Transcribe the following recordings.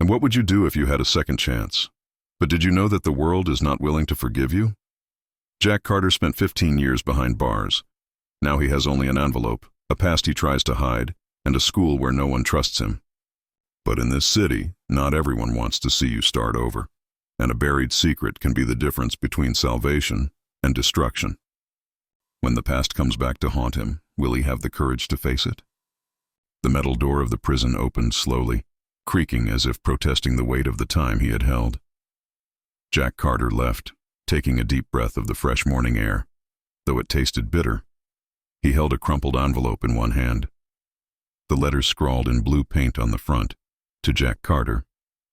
And what would you do if you had a second chance? But did you know that the world is not willing to forgive you? Jack Carter spent 15 years behind bars. Now he has only an envelope, a past he tries to hide, and a school where no one trusts him. But in this city, not everyone wants to see you start over, and a buried secret can be the difference between salvation and destruction. When the past comes back to haunt him, will he have the courage to face it? The metal door of the prison opened slowly, creaking as if protesting the weight of the time he had held. Jack Carter left, taking a deep breath of the fresh morning air. Though it tasted bitter, he held a crumpled envelope in one hand. The letters scrawled in blue paint on the front, to Jack Carter,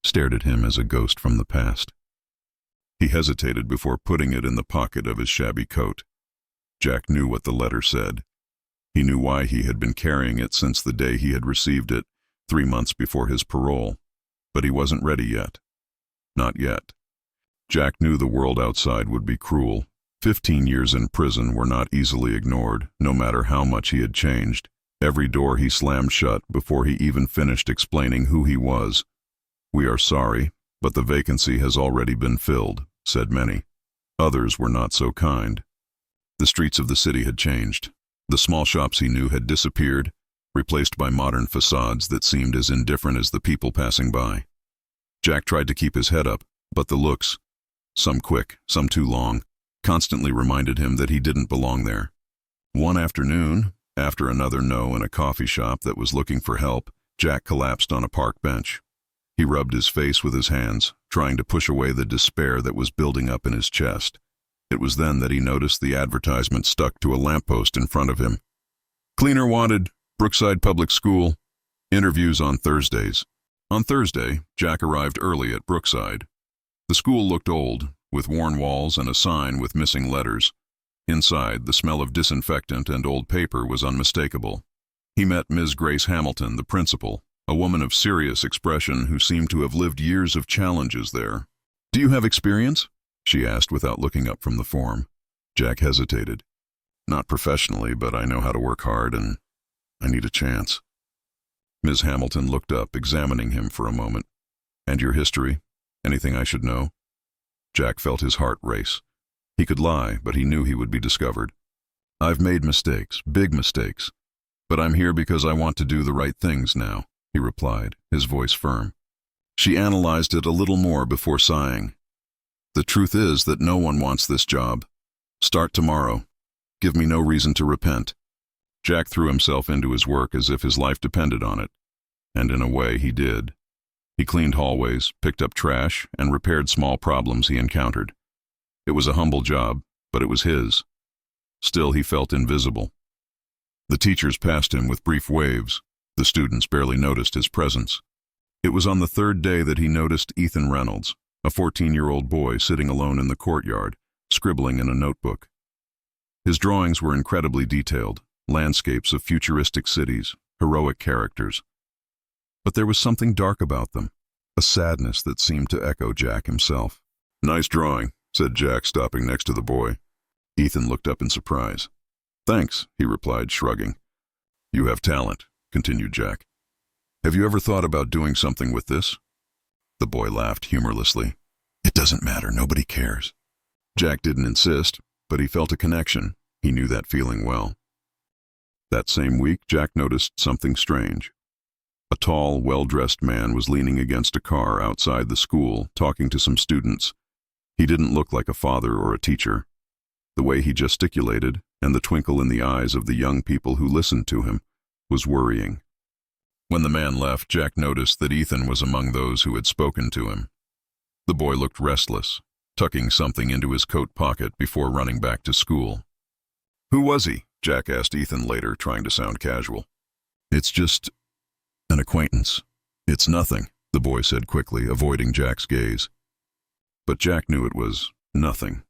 stared at him as a ghost from the past. He hesitated before putting it in the pocket of his shabby coat. Jack knew what the letter said. He knew why he had been carrying it since the day he had received it, 3 months before his parole. But he wasn't ready yet. Not yet. Jack knew the world outside would be cruel. 15 years in prison were not easily ignored, no matter how much he had changed. Every door he slammed shut before he even finished explaining who he was. "We are sorry, but the vacancy has already been filled," said many. Others were not so kind. The streets of the city had changed. The small shops he knew had disappeared, replaced by modern facades that seemed as indifferent as the people passing by. Jack tried to keep his head up, but the looks, some quick, some too long, constantly reminded him that he didn't belong there. One afternoon, after another no in a coffee shop that was looking for help, Jack collapsed on a park bench. He rubbed his face with his hands, trying to push away the despair that was building up in his chest. It was then that he noticed the advertisement stuck to a lamppost in front of him. "Cleaner wanted, Brookside Public School. Interviews on Thursdays." On Thursday, Jack arrived early at Brookside. The school looked old, with worn walls and a sign with missing letters. Inside, the smell of disinfectant and old paper was unmistakable. He met Ms. Grace Hamilton, the principal, a woman of serious expression who seemed to have lived years of challenges there. "Do you have experience?" she asked without looking up from the form. Jack hesitated. "Not professionally, but I know how to work hard, and I need a chance." Ms. Hamilton looked up, examining him for a moment. "And your history? Anything I should know?" Jack felt his heart race. He could lie, but he knew he would be discovered. "I've made mistakes, big mistakes. But I'm here because I want to do the right things now," he replied, his voice firm. She analyzed it a little more before sighing. "The truth is that no one wants this job. Start tomorrow. Give me no reason to repent." Jack threw himself into his work as if his life depended on it. And in a way, he did. He cleaned hallways, picked up trash, and repaired small problems he encountered. It was a humble job, but it was his. Still, he felt invisible. The teachers passed him with brief waves. The students barely noticed his presence. It was on the third day that he noticed Ethan Reynolds, a 14-year-old boy sitting alone in the courtyard, scribbling in a notebook. His drawings were incredibly detailed, landscapes of futuristic cities, heroic characters. But there was something dark about them, a sadness that seemed to echo Jack himself. "Nice drawing," said Jack, stopping next to the boy. Ethan looked up in surprise. "Thanks," he replied, shrugging. "You have talent," continued Jack. "Have you ever thought about doing something with this?" The boy laughed humorlessly. "It doesn't matter, nobody cares." Jack didn't insist, but he felt a connection. He knew that feeling well. That same week, Jack noticed something strange. A tall, well-dressed man was leaning against a car outside the school, talking to some students. He didn't look like a father or a teacher. The way he gesticulated, and the twinkle in the eyes of the young people who listened to him, was worrying. When the man left, Jack noticed that Ethan was among those who had spoken to him. The boy looked restless, tucking something into his coat pocket before running back to school. "Who was he?" Jack asked Ethan later, trying to sound casual. "It's just an acquaintance. It's nothing," the boy said quickly, avoiding Jack's gaze. But Jack knew it was nothing.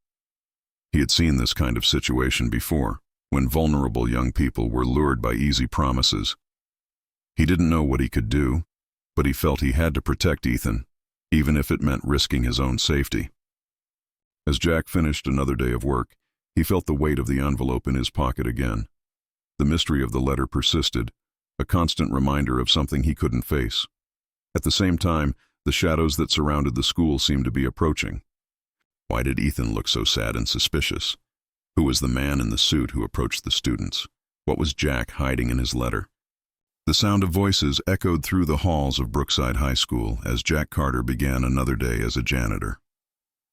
He had seen this kind of situation before, when vulnerable young people were lured by easy promises. He didn't know what he could do, but he felt he had to protect Ethan, even if it meant risking his own safety. As Jack finished another day of work, he felt the weight of the envelope in his pocket again. The mystery of the letter persisted, a constant reminder of something he couldn't face. At the same time, The shadows that surrounded the school seemed to be approaching. Why did Ethan look so sad and suspicious? Who was the man in the suit who approached the students? What was Jack hiding in his letter? The sound of voices echoed through the halls of Brookside High School as Jack Carter began another day as a janitor.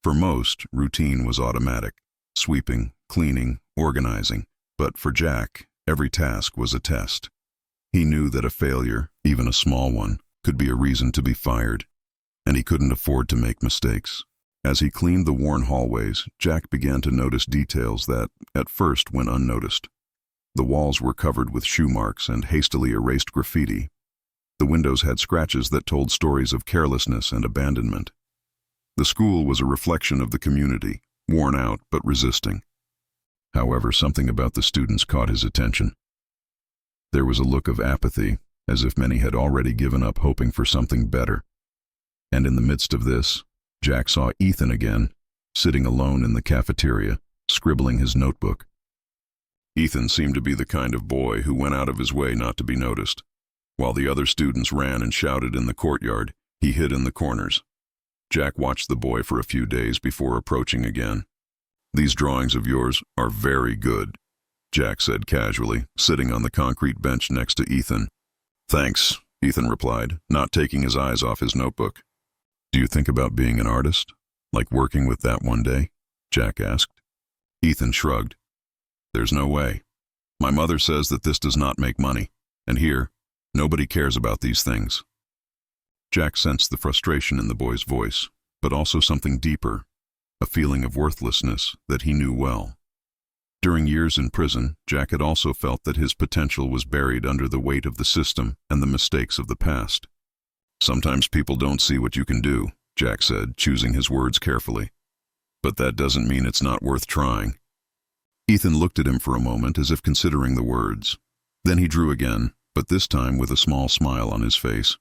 For most, routine was automatic: sweeping, cleaning, organizing. But for Jack, every task was a test. He knew that a failure, even a small one, could be a reason to be fired, and he couldn't afford to make mistakes. As he cleaned the worn hallways, Jack began to notice details that, at first, went unnoticed. The walls were covered with shoe marks and hastily erased graffiti. The windows had scratches that told stories of carelessness and abandonment. The school was a reflection of the community, worn out but resisting. However, something about the students caught his attention. There was a look of apathy, as if many had already given up hoping for something better. And in the midst of this, Jack saw Ethan again, sitting alone in the cafeteria, scribbling his notebook. Ethan seemed to be the kind of boy who went out of his way not to be noticed. While the other students ran and shouted in the courtyard, he hid in the corners. Jack watched the boy for a few days before approaching again. "These drawings of yours are very good," Jack said casually, sitting on the concrete bench next to Ethan. "Thanks," Ethan replied, not taking his eyes off his notebook. "Do you think about being an artist? Like working with that one day?" Jack asked. Ethan shrugged. "There's no way. My mother says that this does not make money, and here, nobody cares about these things." Jack sensed the frustration in the boy's voice, but also something deeper, a feeling of worthlessness that he knew well. During years in prison, Jack had also felt that his potential was buried under the weight of the system and the mistakes of the past. "Sometimes people don't see what you can do," Jack said, choosing his words carefully. "But that doesn't mean it's not worth trying." Ethan looked at him for a moment as if considering the words. Then he drew again, but this time with a small smile on his face.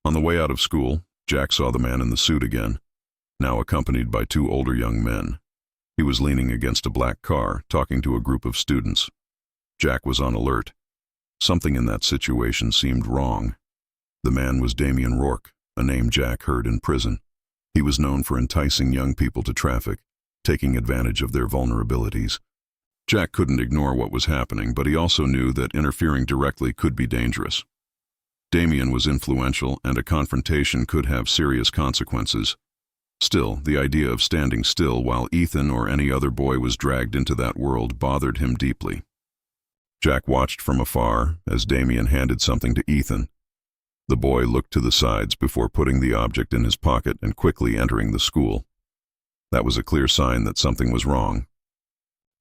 On the way out of school, Jack saw the man in the suit again, now accompanied by two older young men. He was leaning against a black car, talking to a group of students. Jack was on alert. Something in that situation seemed wrong. The man was Damian Rourke, a name Jack heard in prison. He was known for enticing young people to traffic, taking advantage of their vulnerabilities. Jack couldn't ignore what was happening, but he also knew that interfering directly could be dangerous. Damian was influential, and a confrontation could have serious consequences. Still, the idea of standing still while Ethan or any other boy was dragged into that world bothered him deeply. Jack watched from afar as Damian handed something to Ethan. The boy looked to the sides before putting the object in his pocket and quickly entering the school. That was a clear sign that something was wrong.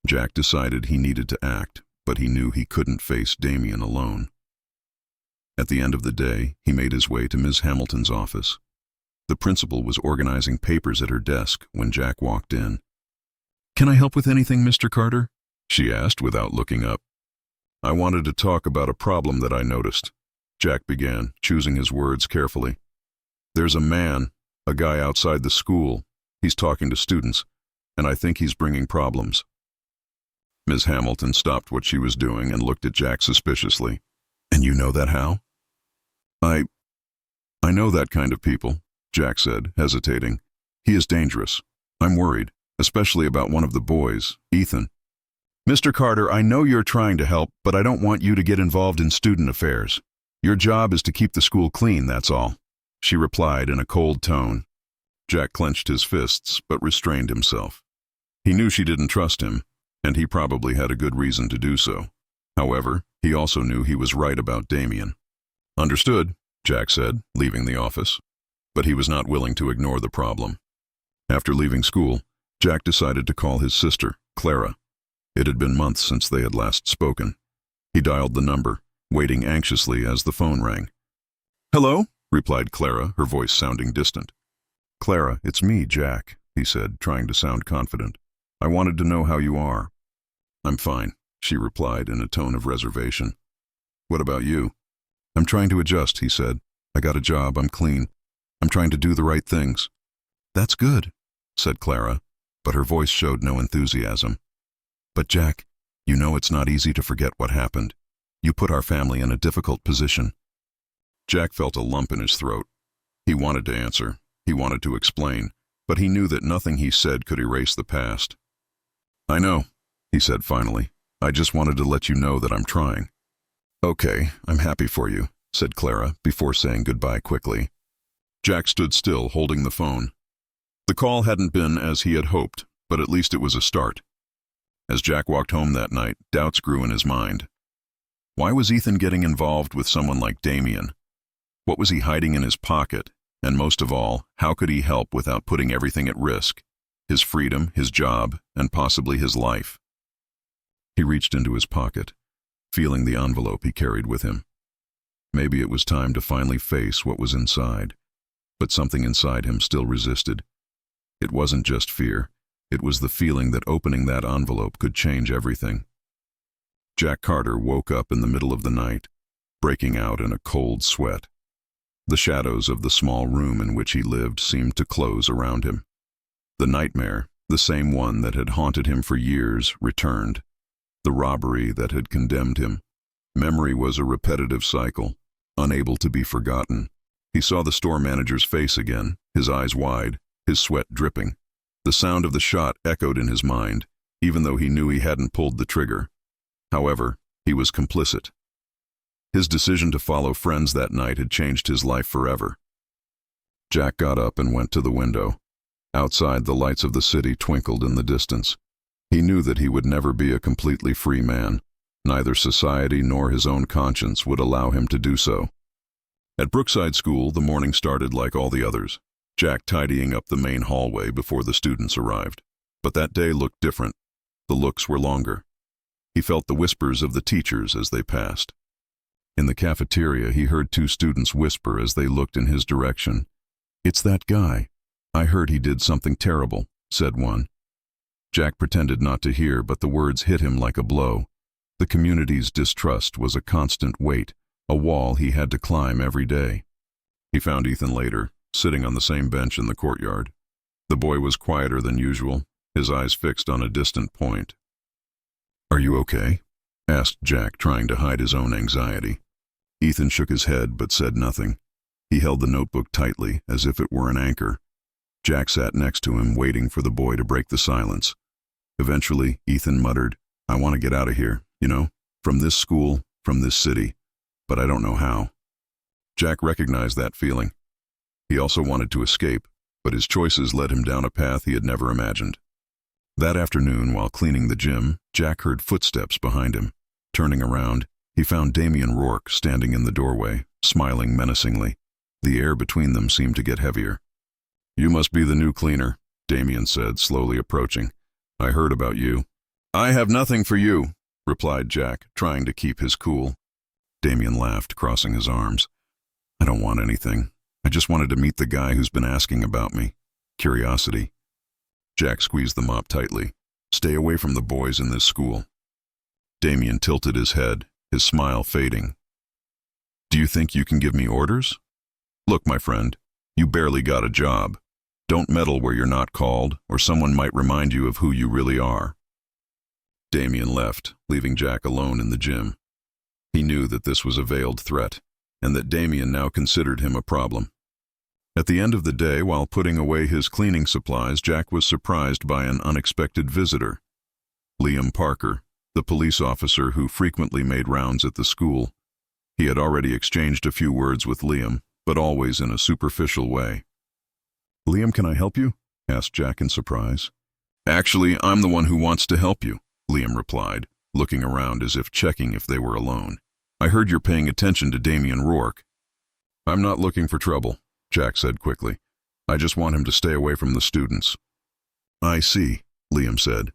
Jack decided he needed to act, but he knew he couldn't face Damian alone. At the end of the day, he made his way to Ms. Hamilton's office. The principal was organizing papers at her desk when Jack walked in. "Can I help with anything, Mr. Carter?" she asked without looking up. "I wanted to talk about a problem that I noticed," Jack began, choosing his words carefully. "There's a guy outside the school. He's talking to students, and I think he's bringing problems." Ms. Hamilton stopped what she was doing and looked at Jack suspiciously. "And you know that how?" I know that kind of people," Jack said, hesitating. "He is dangerous. I'm worried, especially about one of the boys, Ethan." "Mr. Carter, I know you're trying to help, but I don't want you to get involved in student affairs. Your job is to keep the school clean, that's all," she replied in a cold tone. Jack clenched his fists, but restrained himself. He knew she didn't trust him, and he probably had a good reason to do so. However, he also knew he was right about Damian. "Understood," Jack said, leaving the office. But he was not willing to ignore the problem. After leaving school, Jack decided to call his sister, Clara. It had been months since they had last spoken. He dialed the number, waiting anxiously as the phone rang. "Hello?" replied Clara, her voice sounding distant. "Clara, it's me, Jack," he said, trying to sound confident. "I wanted to know how you are." "I'm fine," she replied in a tone of reservation. "What about you?" "I'm trying to adjust," he said. "I got a job, I'm clean. I'm trying to do the right things." "That's good," said Clara, but her voice showed no enthusiasm. "But Jack, you know it's not easy to forget what happened. You put our family in a difficult position." Jack felt a lump in his throat. He wanted to answer. He wanted to explain, but he knew that nothing he said could erase the past. "I know," he said finally. "I just wanted to let you know that I'm trying." "Okay, I'm happy for you," said Clara, before saying goodbye quickly. Jack stood still, holding the phone. The call hadn't been as he had hoped, but at least it was a start. As Jack walked home that night, doubts grew in his mind. Why was Ethan getting involved with someone like Damien? What was he hiding in his pocket? And most of all, how could he help without putting everything at risk? His freedom, his job, and possibly his life. He reached into his pocket, feeling the envelope he carried with him. Maybe it was time to finally face what was inside, but something inside him still resisted. It wasn't just fear, it was the feeling that opening that envelope could change everything. Jack Carter woke up in the middle of the night, breaking out in a cold sweat. The shadows of the small room in which he lived seemed to close around him. The nightmare, the same one that had haunted him for years, returned. The robbery that had condemned him. Memory was a repetitive cycle, unable to be forgotten. He saw the store manager's face again, his eyes wide, his sweat dripping. The sound of the shot echoed in his mind, even though he knew he hadn't pulled the trigger. However, he was complicit. His decision to follow friends that night had changed his life forever. Jack got up and went to the window. Outside, the lights of the city twinkled in the distance. He knew that he would never be a completely free man. Neither society nor his own conscience would allow him to do so. At Brookside School, the morning started like all the others, Jack tidying up the main hallway before the students arrived. But that day looked different. The looks were longer. He felt the whispers of the teachers as they passed. In the cafeteria, he heard two students whisper as they looked in his direction. "It's that guy. I heard he did something terrible," said one. Jack pretended not to hear, but the words hit him like a blow. The community's distrust was a constant weight, a wall he had to climb every day. He found Ethan later, sitting on the same bench in the courtyard. The boy was quieter than usual, his eyes fixed on a distant point. "Are you okay?" asked Jack, trying to hide his own anxiety. Ethan shook his head but said nothing. He held the notebook tightly, as if it were an anchor. Jack sat next to him, waiting for the boy to break the silence. Eventually, Ethan muttered, "I want to get out of here, from this school, from this city, but I don't know how." Jack recognized that feeling. He also wanted to escape, but his choices led him down a path he had never imagined. That afternoon, while cleaning the gym, Jack heard footsteps behind him. Turning around, he found Damien Rourke standing in the doorway, smiling menacingly. The air between them seemed to get heavier. "You must be the new cleaner," Damien said, slowly approaching. "I heard about you." "I have nothing for you," replied Jack, trying to keep his cool. Damien laughed, crossing his arms. "I don't want anything. I just wanted to meet the guy who's been asking about me. Curiosity." Jack squeezed the mop tightly. "Stay away from the boys in this school." Damien tilted his head, his smile fading. "Do you think you can give me orders? Look, my friend, you barely got a job. Don't meddle where you're not called, or someone might remind you of who you really are." Damien left, leaving Jack alone in the gym. He knew that this was a veiled threat, and that Damien now considered him a problem. At the end of the day, while putting away his cleaning supplies, Jack was surprised by an unexpected visitor. Liam Parker, the police officer who frequently made rounds at the school. He had already exchanged a few words with Liam, but always in a superficial way. "Liam, can I help you?" asked Jack in surprise. "Actually, I'm the one who wants to help you," Liam replied, looking around as if checking if they were alone. "I heard you're paying attention to Damien Rourke." "I'm not looking for trouble," Jack said quickly. "I just want him to stay away from the students." "I see," Liam said.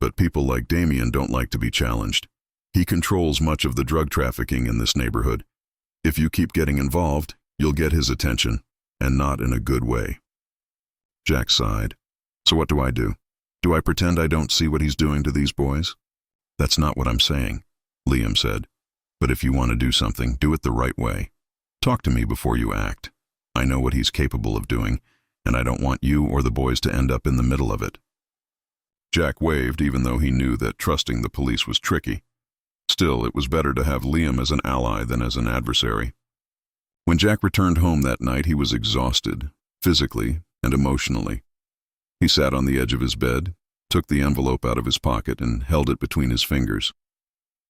"But people like Damien don't like to be challenged. He controls much of the drug trafficking in this neighborhood. If you keep getting involved, you'll get his attention, and not in a good way." Jack sighed. "So what do I do? Do I pretend I don't see what he's doing to these boys?" "That's not what I'm saying," Liam said. "But if you want to do something, do it the right way. Talk to me before you act. I know what he's capable of doing, and I don't want you or the boys to end up in the middle of it." Jack waved, even though he knew that trusting the police was tricky. Still, it was better to have Liam as an ally than as an adversary. When Jack returned home that night, he was exhausted, physically and emotionally. He sat on the edge of his bed, took the envelope out of his pocket, and held it between his fingers.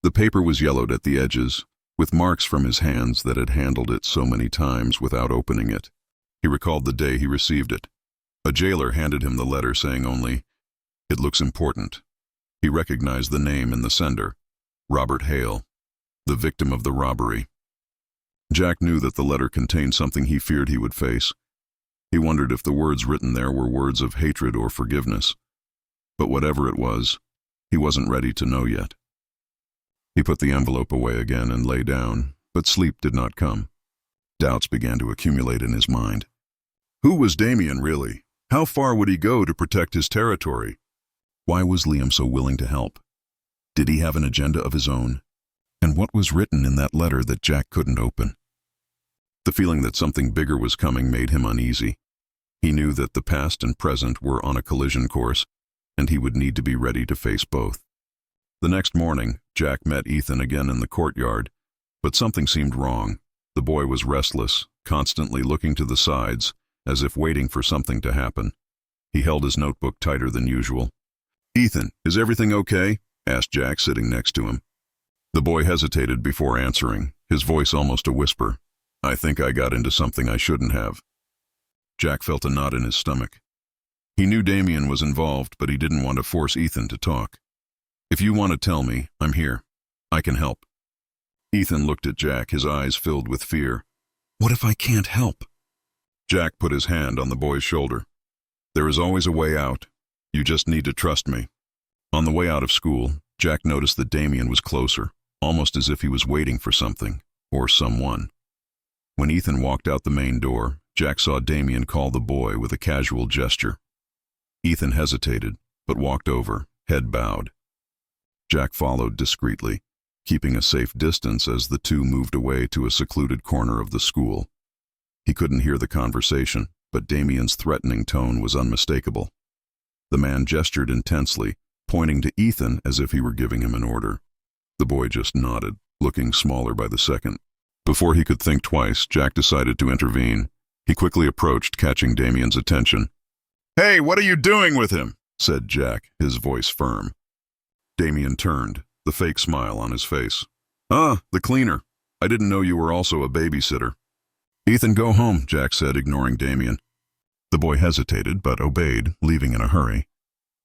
The paper was yellowed at the edges, with marks from his hands that had handled it so many times without opening it. He recalled the day he received it. A jailer handed him the letter saying only, "It looks important." He recognized the name in the sender, Robert Hale, the victim of the robbery. Jack knew that the letter contained something he feared he would face. He wondered if the words written there were words of hatred or forgiveness. But whatever it was, he wasn't ready to know yet. He put the envelope away again and lay down, but sleep did not come. Doubts began to accumulate in his mind. Who was Damien really? How far would he go to protect his territory? Why was Liam so willing to help? Did he have an agenda of his own? And what was written in that letter that Jack couldn't open? The feeling that something bigger was coming made him uneasy. He knew that the past and present were on a collision course, and he would need to be ready to face both. The next morning, Jack met Ethan again in the courtyard, but something seemed wrong. The boy was restless, constantly looking to the sides, as if waiting for something to happen. He held his notebook tighter than usual. "Ethan, is everything okay?" asked Jack, sitting next to him. The boy hesitated before answering, his voice almost a whisper. "I think I got into something I shouldn't have." Jack felt a knot in his stomach. He knew Damien was involved, but he didn't want to force Ethan to talk. "If you want to tell me, I'm here. I can help." Ethan looked at Jack, his eyes filled with fear. "What if I can't help?" Jack put his hand on the boy's shoulder. "There is always a way out. You just need to trust me." On the way out of school, Jack noticed that Damien was closer, almost as if he was waiting for something, or someone. When Ethan walked out the main door, Jack saw Damien call the boy with a casual gesture. Ethan hesitated, but walked over, head bowed. Jack followed discreetly, keeping a safe distance as the two moved away to a secluded corner of the school. He couldn't hear the conversation, but Damien's threatening tone was unmistakable. The man gestured intensely, pointing to Ethan as if he were giving him an order. The boy just nodded, looking smaller by the second. Before he could think twice, Jack decided to intervene. He quickly approached, catching Damien's attention. "Hey, what are you doing with him?" said Jack, his voice firm. Damien turned, the fake smile on his face. "Ah, the cleaner. I didn't know you were also a babysitter." "Ethan, go home," Jack said, ignoring Damien. The boy hesitated, but obeyed, leaving in a hurry.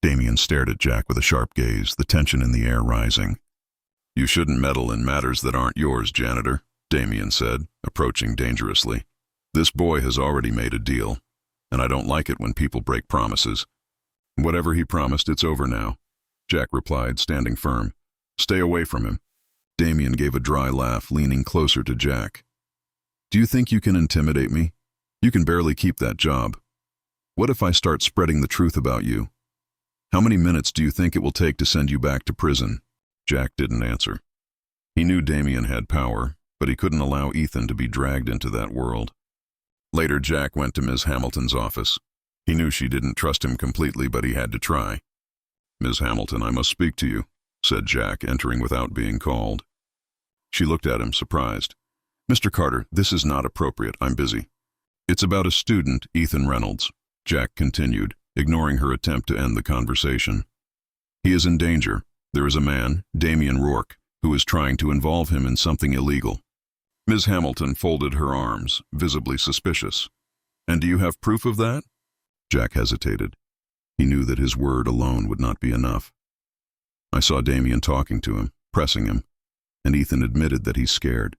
Damien stared at Jack with a sharp gaze, the tension in the air rising. "You shouldn't meddle in matters that aren't yours, janitor," Damien said, approaching dangerously. "This boy has already made a deal, and I don't like it when people break promises." "Whatever he promised, it's over now," Jack replied, standing firm. "Stay away from him." Damien gave a dry laugh, leaning closer to Jack. "Do you think you can intimidate me? You can barely keep that job. What if I start spreading the truth about you? How many minutes do you think it will take to send you back to prison?" Jack didn't answer. He knew Damien had power, but he couldn't allow Ethan to be dragged into that world. Later, Jack went to Ms. Hamilton's office. He knew she didn't trust him completely, but he had to try. "Ms. Hamilton, I must speak to you," said Jack, entering without being called. She looked at him, surprised. "Mr. Carter, this is not appropriate. I'm busy." "It's about a student, Ethan Reynolds," Jack continued, ignoring her attempt to end the conversation. "He is in danger. There is a man, Damien Rourke, who is trying to involve him in something illegal." Ms. Hamilton folded her arms, visibly suspicious. "And do you have proof of that?" Jack hesitated. He knew that his word alone would not be enough. "I saw Damien talking to him, pressing him, and Ethan admitted that he's scared."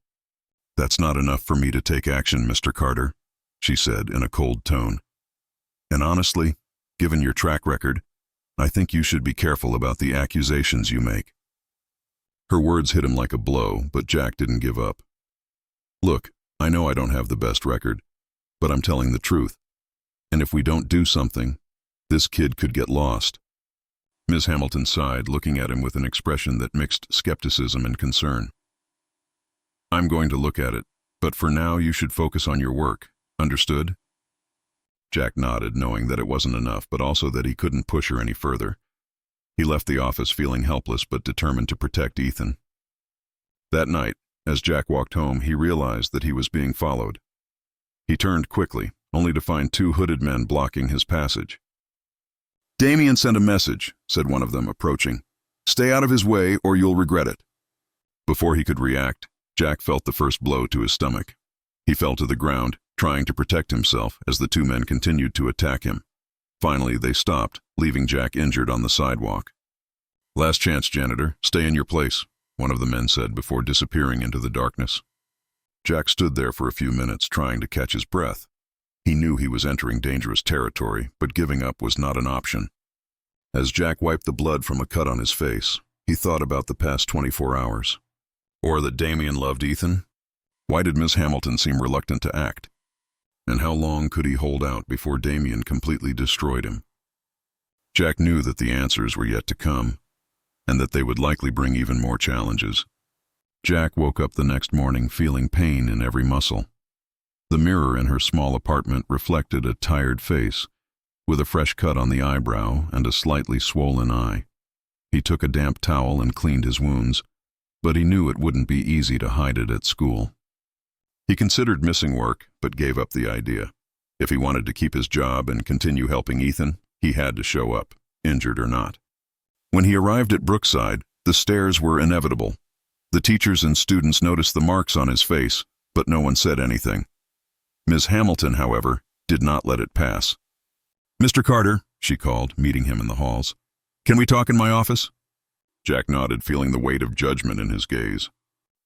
"That's not enough for me to take action, Mr. Carter," she said in a cold tone. "And honestly, given your track record, I think you should be careful about the accusations you make." Her words hit him like a blow, but Jack didn't give up. "Look, I know I don't have the best record, but I'm telling the truth. And if we don't do something, this kid could get lost." Ms. Hamilton sighed, looking at him with an expression that mixed skepticism and concern. "I'm going to look at it, but for now you should focus on your work. Understood?" Jack nodded, knowing that it wasn't enough, but also that he couldn't push her any further. He left the office feeling helpless but determined to protect Ethan. That night, as Jack walked home, he realized that he was being followed. He turned quickly, only to find two hooded men blocking his passage. "Damien sent a message," said one of them, approaching. "Stay out of his way or you'll regret it." Before he could react, Jack felt the first blow to his stomach. He fell to the ground, trying to protect himself as the two men continued to attack him. Finally, they stopped, leaving Jack injured on the sidewalk. "Last chance, janitor. Stay in your place," one of the men said before disappearing into the darkness. Jack stood there for a few minutes, trying to catch his breath. He knew he was entering dangerous territory, but giving up was not an option. As Jack wiped the blood from a cut on his face, he thought about the past 24 hours. Or that Damien loved Ethan? Why did Miss Hamilton seem reluctant to act? And how long could he hold out before Damien completely destroyed him? Jack knew that the answers were yet to come, and that they would likely bring even more challenges. Jack woke up the next morning feeling pain in every muscle. The mirror in her small apartment reflected a tired face, with a fresh cut on the eyebrow and a slightly swollen eye. He took a damp towel and cleaned his wounds, but he knew it wouldn't be easy to hide it at school. He considered missing work, but gave up the idea. If he wanted to keep his job and continue helping Ethan, he had to show up, injured or not. When he arrived at Brookside, the stares were inevitable. The teachers and students noticed the marks on his face, but no one said anything. Ms. Hamilton, however, did not let it pass. "Mr. Carter," she called, meeting him in the halls. "Can we talk in my office?" Jack nodded, feeling the weight of judgment in his gaze.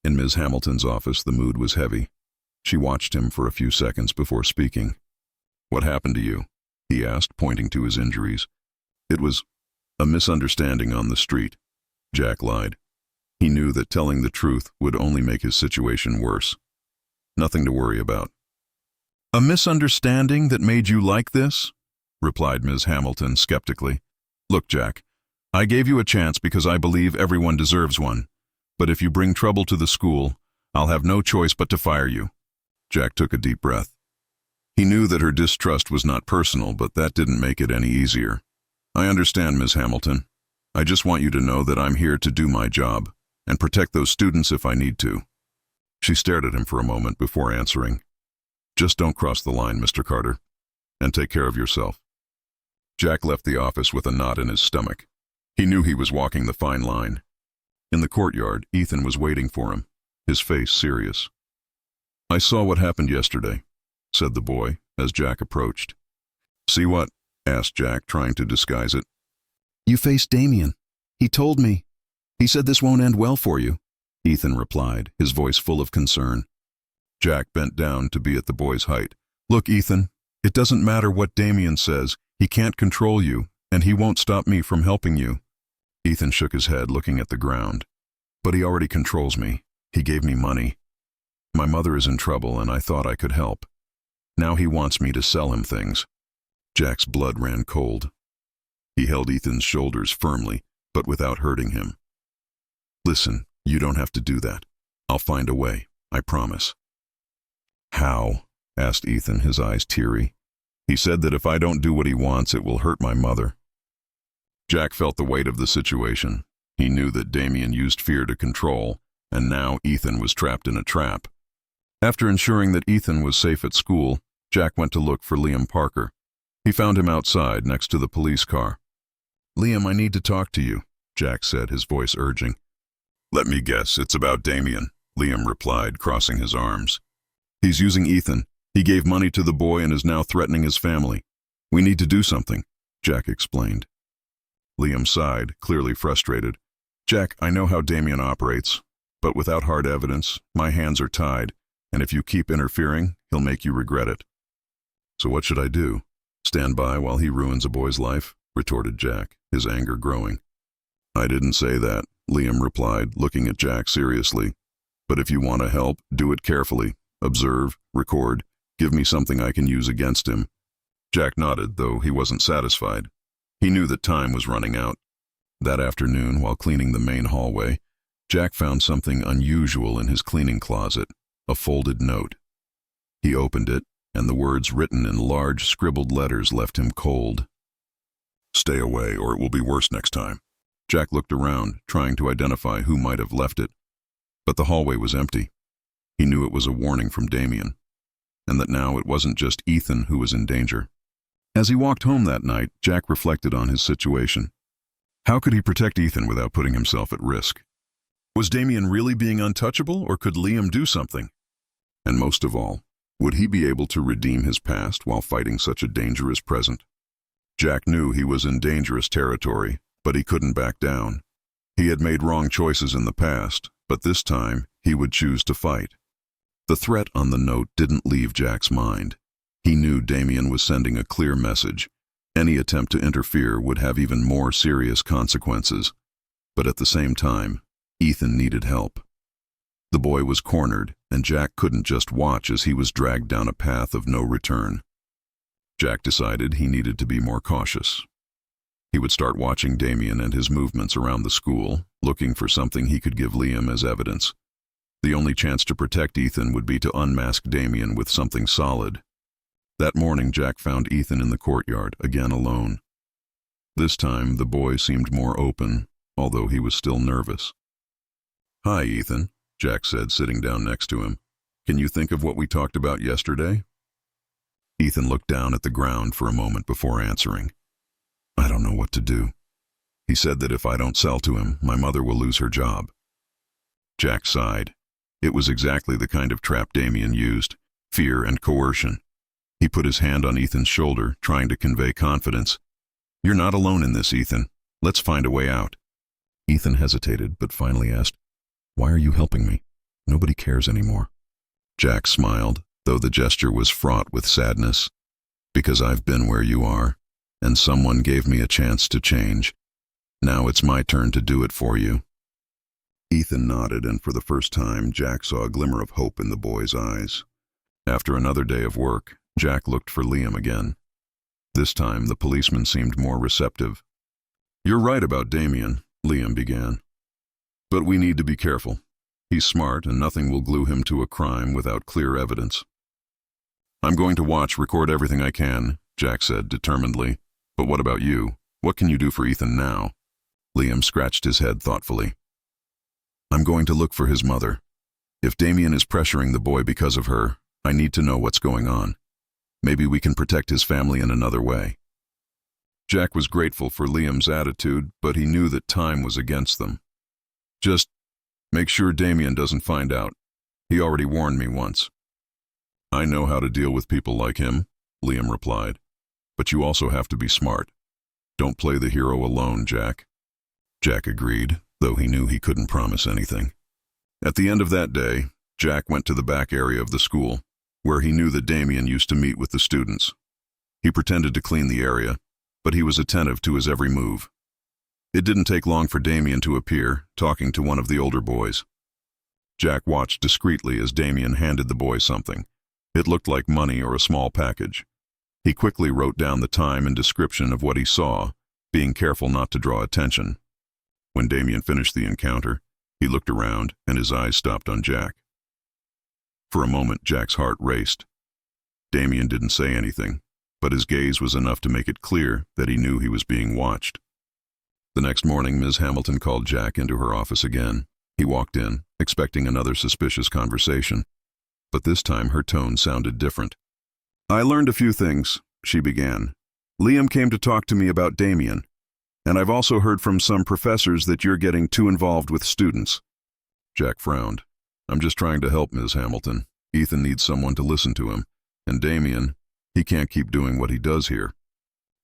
In Ms. Hamilton's office, the mood was heavy. She watched him for a few seconds before speaking. "What happened to you?" he asked, pointing to his injuries. "It was a misunderstanding on the street," Jack lied. He knew that telling the truth would only make his situation worse. "Nothing to worry about." "A misunderstanding that made you like this?" replied Ms. Hamilton skeptically. "Look, Jack, I gave you a chance because I believe everyone deserves one. But if you bring trouble to the school, I'll have no choice but to fire you." Jack took a deep breath. He knew that her distrust was not personal, but that didn't make it any easier. "I understand, Ms. Hamilton. I just want you to know that I'm here to do my job and protect those students if I need to." She stared at him for a moment before answering. "Just don't cross the line, Mr. Carter, and take care of yourself." Jack left the office with a knot in his stomach. He knew he was walking the fine line. In the courtyard, Ethan was waiting for him, his face serious. "I saw what happened yesterday," said the boy, as Jack approached. "See what?" asked Jack, trying to disguise it. "You faced Damien. He told me. He said this won't end well for you," Ethan replied, his voice full of concern. Jack bent down to be at the boy's height. "Look, Ethan, it doesn't matter what Damien says. He can't control you, and he won't stop me from helping you." Ethan shook his head, looking at the ground. "But he already controls me. He gave me money. My mother is in trouble, and I thought I could help. Now he wants me to sell him things." Jack's blood ran cold. He held Ethan's shoulders firmly, but without hurting him. "Listen, you don't have to do that. I'll find a way, I promise." "How?" asked Ethan, his eyes teary. "He said that if I don't do what he wants, it will hurt my mother." Jack felt the weight of the situation. He knew that Damien used fear to control, and now Ethan was trapped in a trap. After ensuring that Ethan was safe at school, Jack went to look for Liam Parker. He found him outside, next to the police car. "Liam, I need to talk to you," Jack said, his voice urging. "Let me guess, it's about Damien," Liam replied, crossing his arms. "He's using Ethan. He gave money to the boy and is now threatening his family. We need to do something," Jack explained. Liam sighed, clearly frustrated. "Jack, I know how Damien operates, but without hard evidence, my hands are tied, and if you keep interfering, he'll make you regret it." "So what should I do? Stand by while he ruins a boy's life?" retorted Jack, his anger growing. "I didn't say that," Liam replied, looking at Jack seriously. "But if you want to help, do it carefully. Observe, record, give me something I can use against him." Jack nodded, though he wasn't satisfied. He knew that time was running out. That afternoon, while cleaning the main hallway, Jack found something unusual in his cleaning closet, a folded note. He opened it, and the words written in large scribbled letters left him cold. "Stay away, or it will be worse next time." Jack looked around, trying to identify who might have left it. But the hallway was empty. He knew it was a warning from Damien. and that now it wasn't just Ethan who was in danger. As he walked home that night, Jack reflected on his situation. How could he protect Ethan without putting himself at risk? Was Damien really being untouchable, or could Liam do something? And most of all, would he be able to redeem his past while fighting such a dangerous present? Jack knew he was in dangerous territory, but he couldn't back down. He had made wrong choices in the past, but this time he would choose to fight. The threat on the note didn't leave Jack's mind. He knew Damien was sending a clear message. Any attempt to interfere would have even more serious consequences. But at the same time, Ethan needed help. The boy was cornered, and Jack couldn't just watch as he was dragged down a path of no return. Jack decided he needed to be more cautious. He would start watching Damien and his movements around the school, looking for something he could give Liam as evidence. The only chance to protect Ethan would be to unmask Damien with something solid. That morning, Jack found Ethan in the courtyard, again alone. This time, the boy seemed more open, although he was still nervous. "Hi, Ethan," Jack said, sitting down next to him. "Can you think of what we talked about yesterday?" Ethan looked down at the ground for a moment before answering. "I don't know what to do. He said that if I don't sell to him, my mother will lose her job." Jack sighed. It was exactly the kind of trap Damien used, fear and coercion. He put his hand on Ethan's shoulder, trying to convey confidence. "You're not alone in this, Ethan. Let's find a way out." Ethan hesitated, but finally asked, "Why are you helping me? Nobody cares anymore." Jack smiled, though the gesture was fraught with sadness. "Because I've been where you are, and someone gave me a chance to change. Now it's my turn to do it for you." Ethan nodded, and for the first time, Jack saw a glimmer of hope in the boy's eyes. After another day of work, Jack looked for Liam again. This time, the policeman seemed more receptive. "You're right about Damien," Liam began. "But we need to be careful. He's smart, and nothing will glue him to a crime without clear evidence." "I'm going to record everything I can," Jack said determinedly. "But what about you? What can you do for Ethan now?" Liam scratched his head thoughtfully. "I'm going to look for his mother. If Damien is pressuring the boy because of her, I need to know what's going on. Maybe we can protect his family in another way." Jack was grateful for Liam's attitude, but he knew that time was against them. "Just make sure Damien doesn't find out. He already warned me once." "I know how to deal with people like him," Liam replied. "But you also have to be smart. Don't play the hero alone, Jack." Jack agreed, though he knew he couldn't promise anything. At the end of that day, Jack went to the back area of the school, where he knew that Damien used to meet with the students. He pretended to clean the area, but he was attentive to his every move. It didn't take long for Damien to appear, talking to one of the older boys. Jack watched discreetly as Damien handed the boy something. It looked like money or a small package. He quickly wrote down the time and description of what he saw, being careful not to draw attention. When Damien finished the encounter, he looked around and his eyes stopped on Jack. For a moment, Jack's heart raced. Damien didn't say anything, but his gaze was enough to make it clear that he knew he was being watched. The next morning, Ms. Hamilton called Jack into her office again. He walked in, expecting another suspicious conversation, but this time her tone sounded different. "I learned a few things," she began. "Liam came to talk to me about Damien, and I've also heard from some professors that you're getting too involved with students." Jack frowned. "I'm just trying to help, Ms. Hamilton. Ethan needs someone to listen to him, and Damien, he can't keep doing what he does here."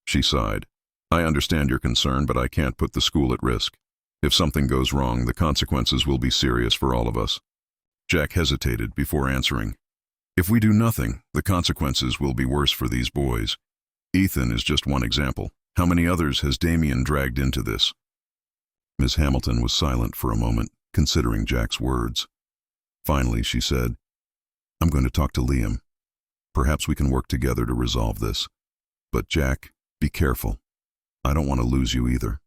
She sighed. "I understand your concern, but I can't put the school at risk. If something goes wrong, the consequences will be serious for all of us." Jack hesitated before answering. "If we do nothing, the consequences will be worse for these boys. Ethan is just one example. How many others has Damien dragged into this?" Miss Hamilton was silent for a moment, considering Jack's words. Finally, she said, "I'm going to talk to Liam. Perhaps we can work together to resolve this. But Jack, be careful. I don't want to lose you either."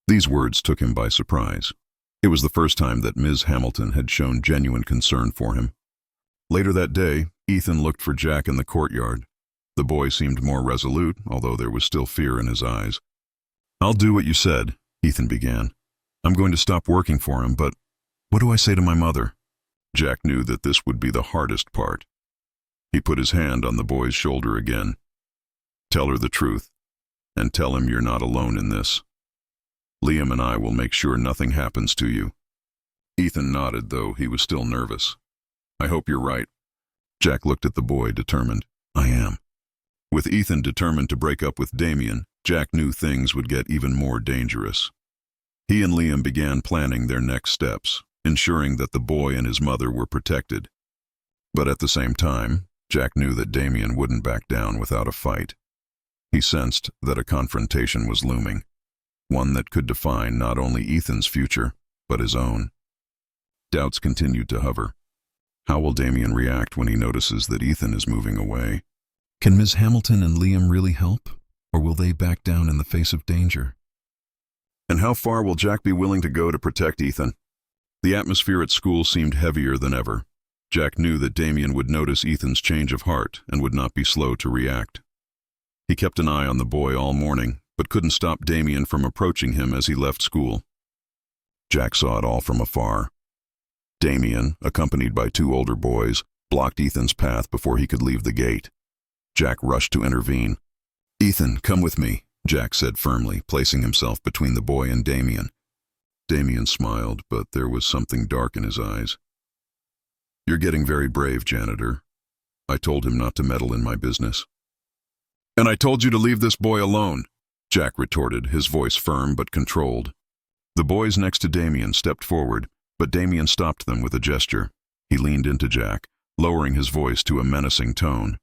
These words took him by surprise. It was the first time that Ms. Hamilton had shown genuine concern for him. Later that day, Ethan looked for Jack in the courtyard. The boy seemed more resolute, although there was still fear in his eyes. "I'll do what you said," Ethan began. "I'm going to stop working for him, but what do I say to my mother?" Jack knew that this would be the hardest part. He put his hand on the boy's shoulder again. "Tell her the truth, and tell him you're not alone in this. Liam and I will make sure nothing happens to you." Ethan nodded, though he was still nervous. "I hope you're right." Jack looked at the boy, determined. "I am." With Ethan determined to break up with Damien, Jack knew things would get even more dangerous. He and Liam began planning their next steps, ensuring that the boy and his mother were protected. But at the same time, Jack knew that Damien wouldn't back down without a fight. He sensed that a confrontation was looming, one that could define not only Ethan's future, but his own. Doubts continued to hover. How will Damien react when he notices that Ethan is moving away? Can Ms. Hamilton and Liam really help, or will they back down in the face of danger? And how far will Jack be willing to go to protect Ethan? The atmosphere at school seemed heavier than ever. Jack knew that Damien would notice Ethan's change of heart and would not be slow to react. He kept an eye on the boy all morning, but couldn't stop Damien from approaching him as he left school. Jack saw it all from afar. Damien, accompanied by two older boys, blocked Ethan's path before he could leave the gate. Jack rushed to intervene. "Ethan, come with me," Jack said firmly, placing himself between the boy and Damien. Damien smiled, but there was something dark in his eyes. "You're getting very brave, janitor. I told him not to meddle in my business." "And I told you to leave this boy alone," Jack retorted, his voice firm but controlled. The boys next to Damien stepped forward, but Damien stopped them with a gesture. He leaned into Jack, lowering his voice to a menacing tone.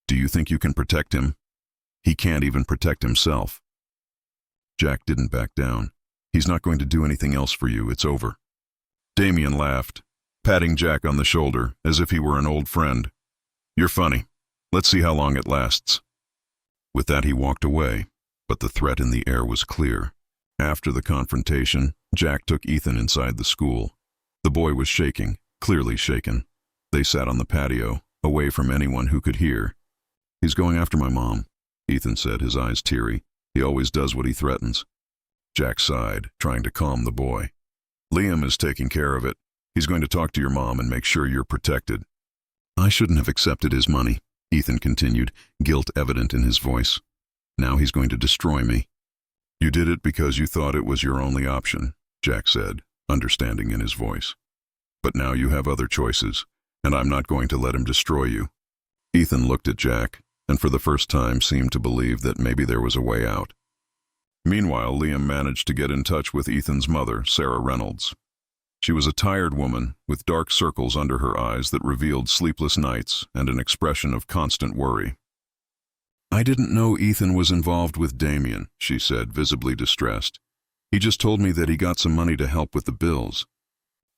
"Do you think you can protect him? He can't even protect himself." Jack didn't back down. "He's not going to do anything else for you. It's over." Damien laughed, patting Jack on the shoulder as if he were an old friend. "You're funny. Let's see how long it lasts." With that, he walked away, but the threat in the air was clear. After the confrontation, Jack took Ethan inside the school. The boy was shaking, clearly shaken. They sat on the patio, away from anyone who could hear. "He's going after my mom," Ethan said, his eyes teary. "He always does what he threatens." Jack sighed, trying to calm the boy. "Liam is taking care of it. He's going to talk to your mom and make sure you're protected." "I shouldn't have accepted his money," Ethan continued, guilt evident in his voice. "Now he's going to destroy me." "You did it because you thought it was your only option," Jack said, understanding in his voice. "But now you have other choices, and I'm not going to let him destroy you." Ethan looked at Jack, and for the first time seemed to believe that maybe there was a way out. Meanwhile, Liam managed to get in touch with Ethan's mother, Sarah Reynolds. She was a tired woman with dark circles under her eyes that revealed sleepless nights and an expression of constant worry. "I didn't know Ethan was involved with Damien," she said, visibly distressed. "He just told me that he got some money to help with the bills."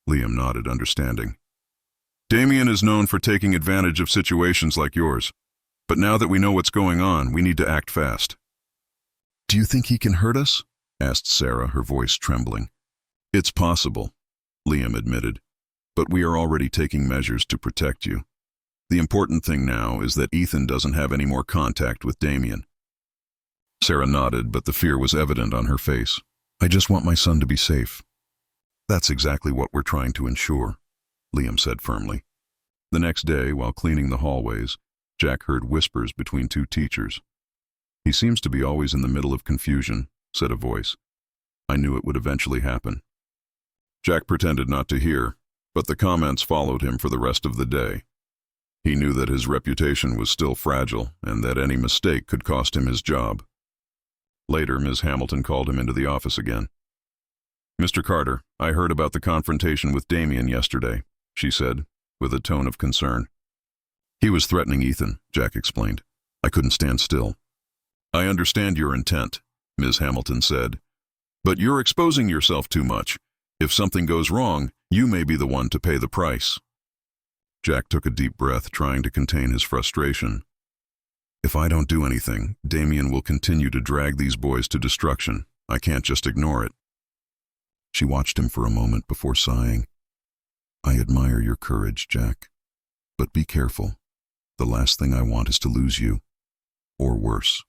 Liam nodded, understanding. "Damien is known for taking advantage of situations like yours. But now that we know what's going on, we need to act fast." "Do you think he can hurt us?" asked Sarah, her voice trembling. "It's possible," Liam admitted, "but we are already taking measures to protect you. The important thing now is that Ethan doesn't have any more contact with Damien." Sarah nodded, but the fear was evident on her face. "I just want my son to be safe." "That's exactly what we're trying to ensure," Liam said firmly. The next day, while cleaning the hallways, Jack heard whispers between two teachers. "He seems to be always in the middle of confusion," said a voice. "I knew it would eventually happen." Jack pretended not to hear, but the comments followed him for the rest of the day. He knew that his reputation was still fragile and that any mistake could cost him his job. Later, Ms. Hamilton called him into the office again. "Mr. Carter, I heard about the confrontation with Damien yesterday," she said, with a tone of concern. "He was threatening Ethan," Jack explained. "I couldn't stand still." "I understand your intent," Ms. Hamilton said, "but you're exposing yourself too much. If something goes wrong, you may be the one to pay the price." Jack took a deep breath, trying to contain his frustration. "If I don't do anything, Damien will continue to drag these boys to destruction. I can't just ignore it." She watched him for a moment before sighing. "I admire your courage, Jack. But be careful. The last thing I want is to lose you. Or worse."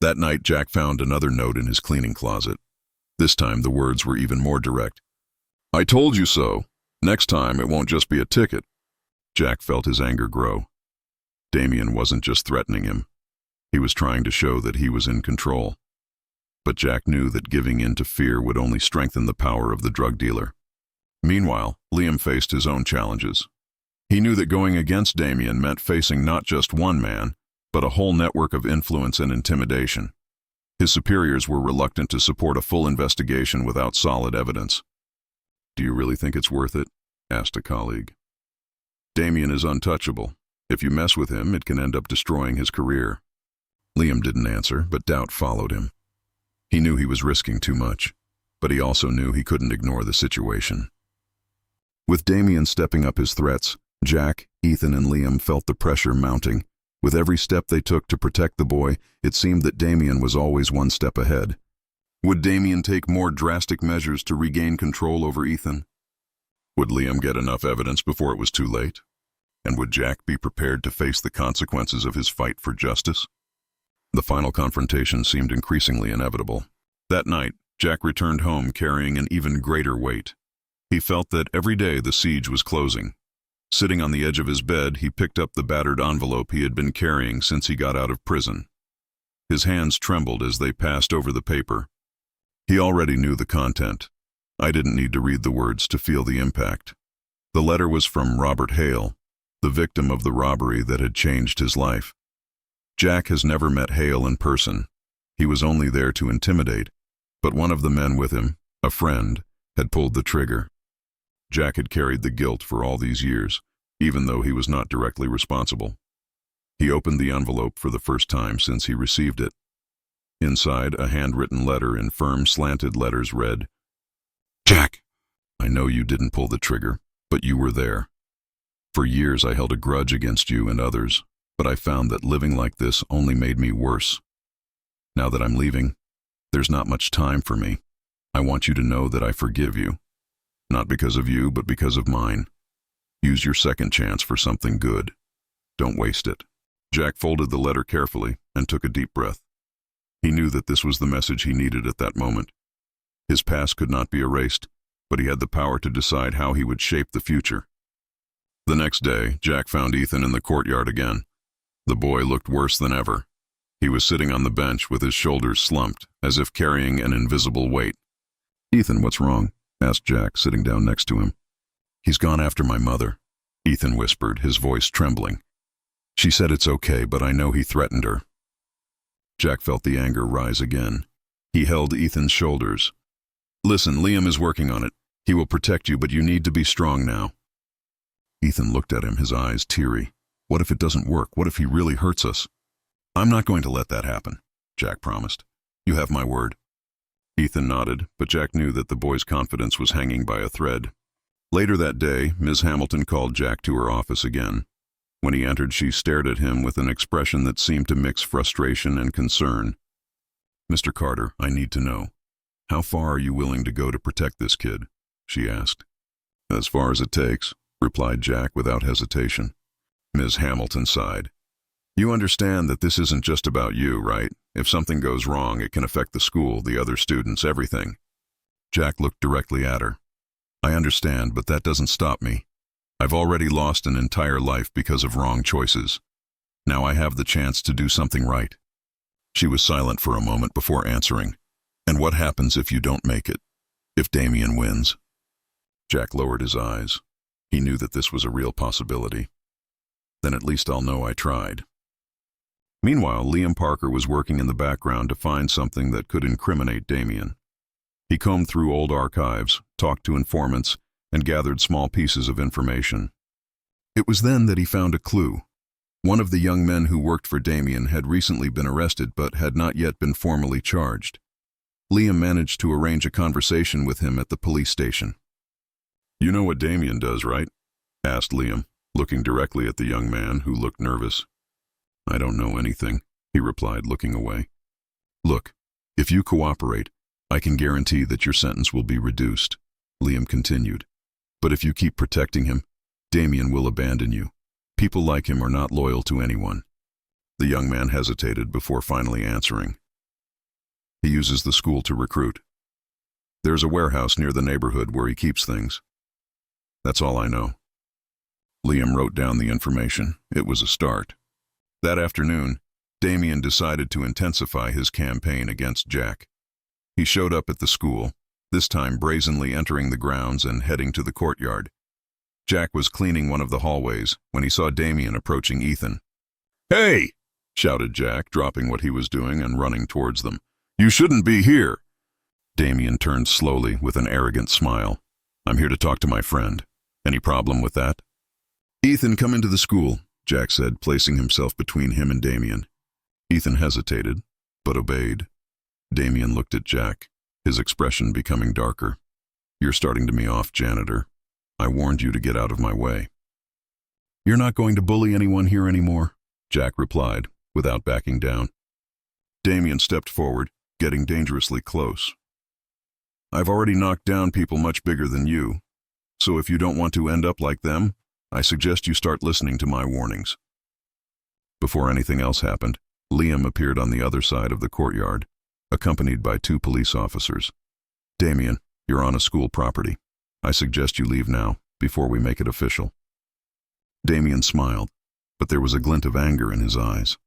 That night, Jack found another note in his cleaning closet. This time, the words were even more direct. "I told you so. Next time, it won't just be a ticket." Jack felt his anger grow. Damien wasn't just threatening him. He was trying to show that he was in control. But Jack knew that giving in to fear would only strengthen the power of the drug dealer. Meanwhile, Liam faced his own challenges. He knew that going against Damien meant facing not just one man, but a whole network of influence and intimidation. His superiors were reluctant to support a full investigation without solid evidence. "Do you really think it's worth it?" asked a colleague. "Damien is untouchable. If you mess with him, it can end up destroying his career." Liam didn't answer, but doubt followed him. He knew he was risking too much, but he also knew he couldn't ignore the situation. With Damien stepping up his threats, Jack, Ethan, and Liam felt the pressure mounting. With every step they took to protect the boy, it seemed that Damien was always one step ahead. Would Damien take more drastic measures to regain control over Ethan? Would Liam get enough evidence before it was too late? And would Jack be prepared to face the consequences of his fight for justice? The final confrontation seemed increasingly inevitable. That night, Jack returned home carrying an even greater weight. He felt that every day the siege was closing. Sitting on the edge of his bed, he picked up the battered envelope he had been carrying since he got out of prison. His hands trembled as they passed over the paper. He already knew the content. I didn't need to read the words to feel the impact. The letter was from Robert Hale, the victim of the robbery that had changed his life. Jack has never met Hale in person. He was only there to intimidate, but one of the men with him, a friend, had pulled the trigger. Jack had carried the guilt for all these years, even though he was not directly responsible. He opened the envelope for the first time since he received it. Inside, a handwritten letter in firm, slanted letters read, "Jack, I know you didn't pull the trigger, but you were there. For years I held a grudge against you and others, but I found that living like this only made me worse. Now that I'm leaving, there's not much time for me. I want you to know that I forgive you. Not because of you, but because of mine. Use your second chance for something good. Don't waste it." Jack folded the letter carefully and took a deep breath. He knew that this was the message he needed at that moment. His past could not be erased, but he had the power to decide how he would shape the future. The next day, Jack found Ethan in the courtyard again. The boy looked worse than ever. He was sitting on the bench with his shoulders slumped, as if carrying an invisible weight. "Ethan, what's wrong?" asked Jack, sitting down next to him. "He's gone after my mother," Ethan whispered, his voice trembling. "She said it's okay, but I know he threatened her." Jack felt the anger rise again. He held Ethan's shoulders. "Listen, Liam is working on it. He will protect you, but you need to be strong now." Ethan looked at him, his eyes teary. "What if it doesn't work? What if he really hurts us?" "I'm not going to let that happen," Jack promised. "You have my word." Ethan nodded, but Jack knew that the boy's confidence was hanging by a thread. Later that day, Ms. Hamilton called Jack to her office again. When he entered, she stared at him with an expression that seemed to mix frustration and concern. "Mr. Carter, I need to know. How far are you willing to go to protect this kid?" she asked. "As far as it takes," replied Jack without hesitation. Ms. Hamilton sighed. "You understand that this isn't just about you, right? If something goes wrong, it can affect the school, the other students, everything." Jack looked directly at her. "I understand, but that doesn't stop me. I've already lost an entire life because of wrong choices. Now I have the chance to do something right." She was silent for a moment before answering. "And what happens if you don't make it? If Damien wins?" Jack lowered his eyes. He knew that this was a real possibility. "Then at least I'll know I tried." Meanwhile, Liam Parker was working in the background to find something that could incriminate Damien. He combed through old archives, talked to informants, and gathered small pieces of information. It was then that he found a clue. One of the young men who worked for Damien had recently been arrested but had not yet been formally charged. Liam managed to arrange a conversation with him at the police station. "You know what Damien does, right?" asked Liam, looking directly at the young man, who looked nervous. "I don't know anything," he replied, looking away. "Look, if you cooperate, I can guarantee that your sentence will be reduced," Liam continued. "But if you keep protecting him, Damien will abandon you. People like him are not loyal to anyone." The young man hesitated before finally answering. "He uses the school to recruit. There's a warehouse near the neighborhood where he keeps things. That's all I know." Liam wrote down the information. It was a start. That afternoon, Damien decided to intensify his campaign against Jack. He showed up at the school, this time brazenly entering the grounds and heading to the courtyard. Jack was cleaning one of the hallways when he saw Damien approaching Ethan. "Hey!" shouted Jack, dropping what he was doing and running towards them. "You shouldn't be here." Damien turned slowly with an arrogant smile. "I'm here to talk to my friend. Any problem with that?" "Ethan, come into the school," Jack said, placing himself between him and Damien. Ethan hesitated, but obeyed. Damien looked at Jack, his expression becoming darker. "You're starting to me off, janitor. I warned you to get out of my way." "You're not going to bully anyone here anymore," Jack replied, without backing down. Damien stepped forward, getting dangerously close. "I've already knocked down people much bigger than you, so if you don't want to end up like them, I suggest you start listening to my warnings." Before anything else happened, Liam appeared on the other side of the courtyard, accompanied by 2 police officers. "Damien, you're on a school property. I suggest you leave now, before we make it official." Damien smiled, but there was a glint of anger in his eyes.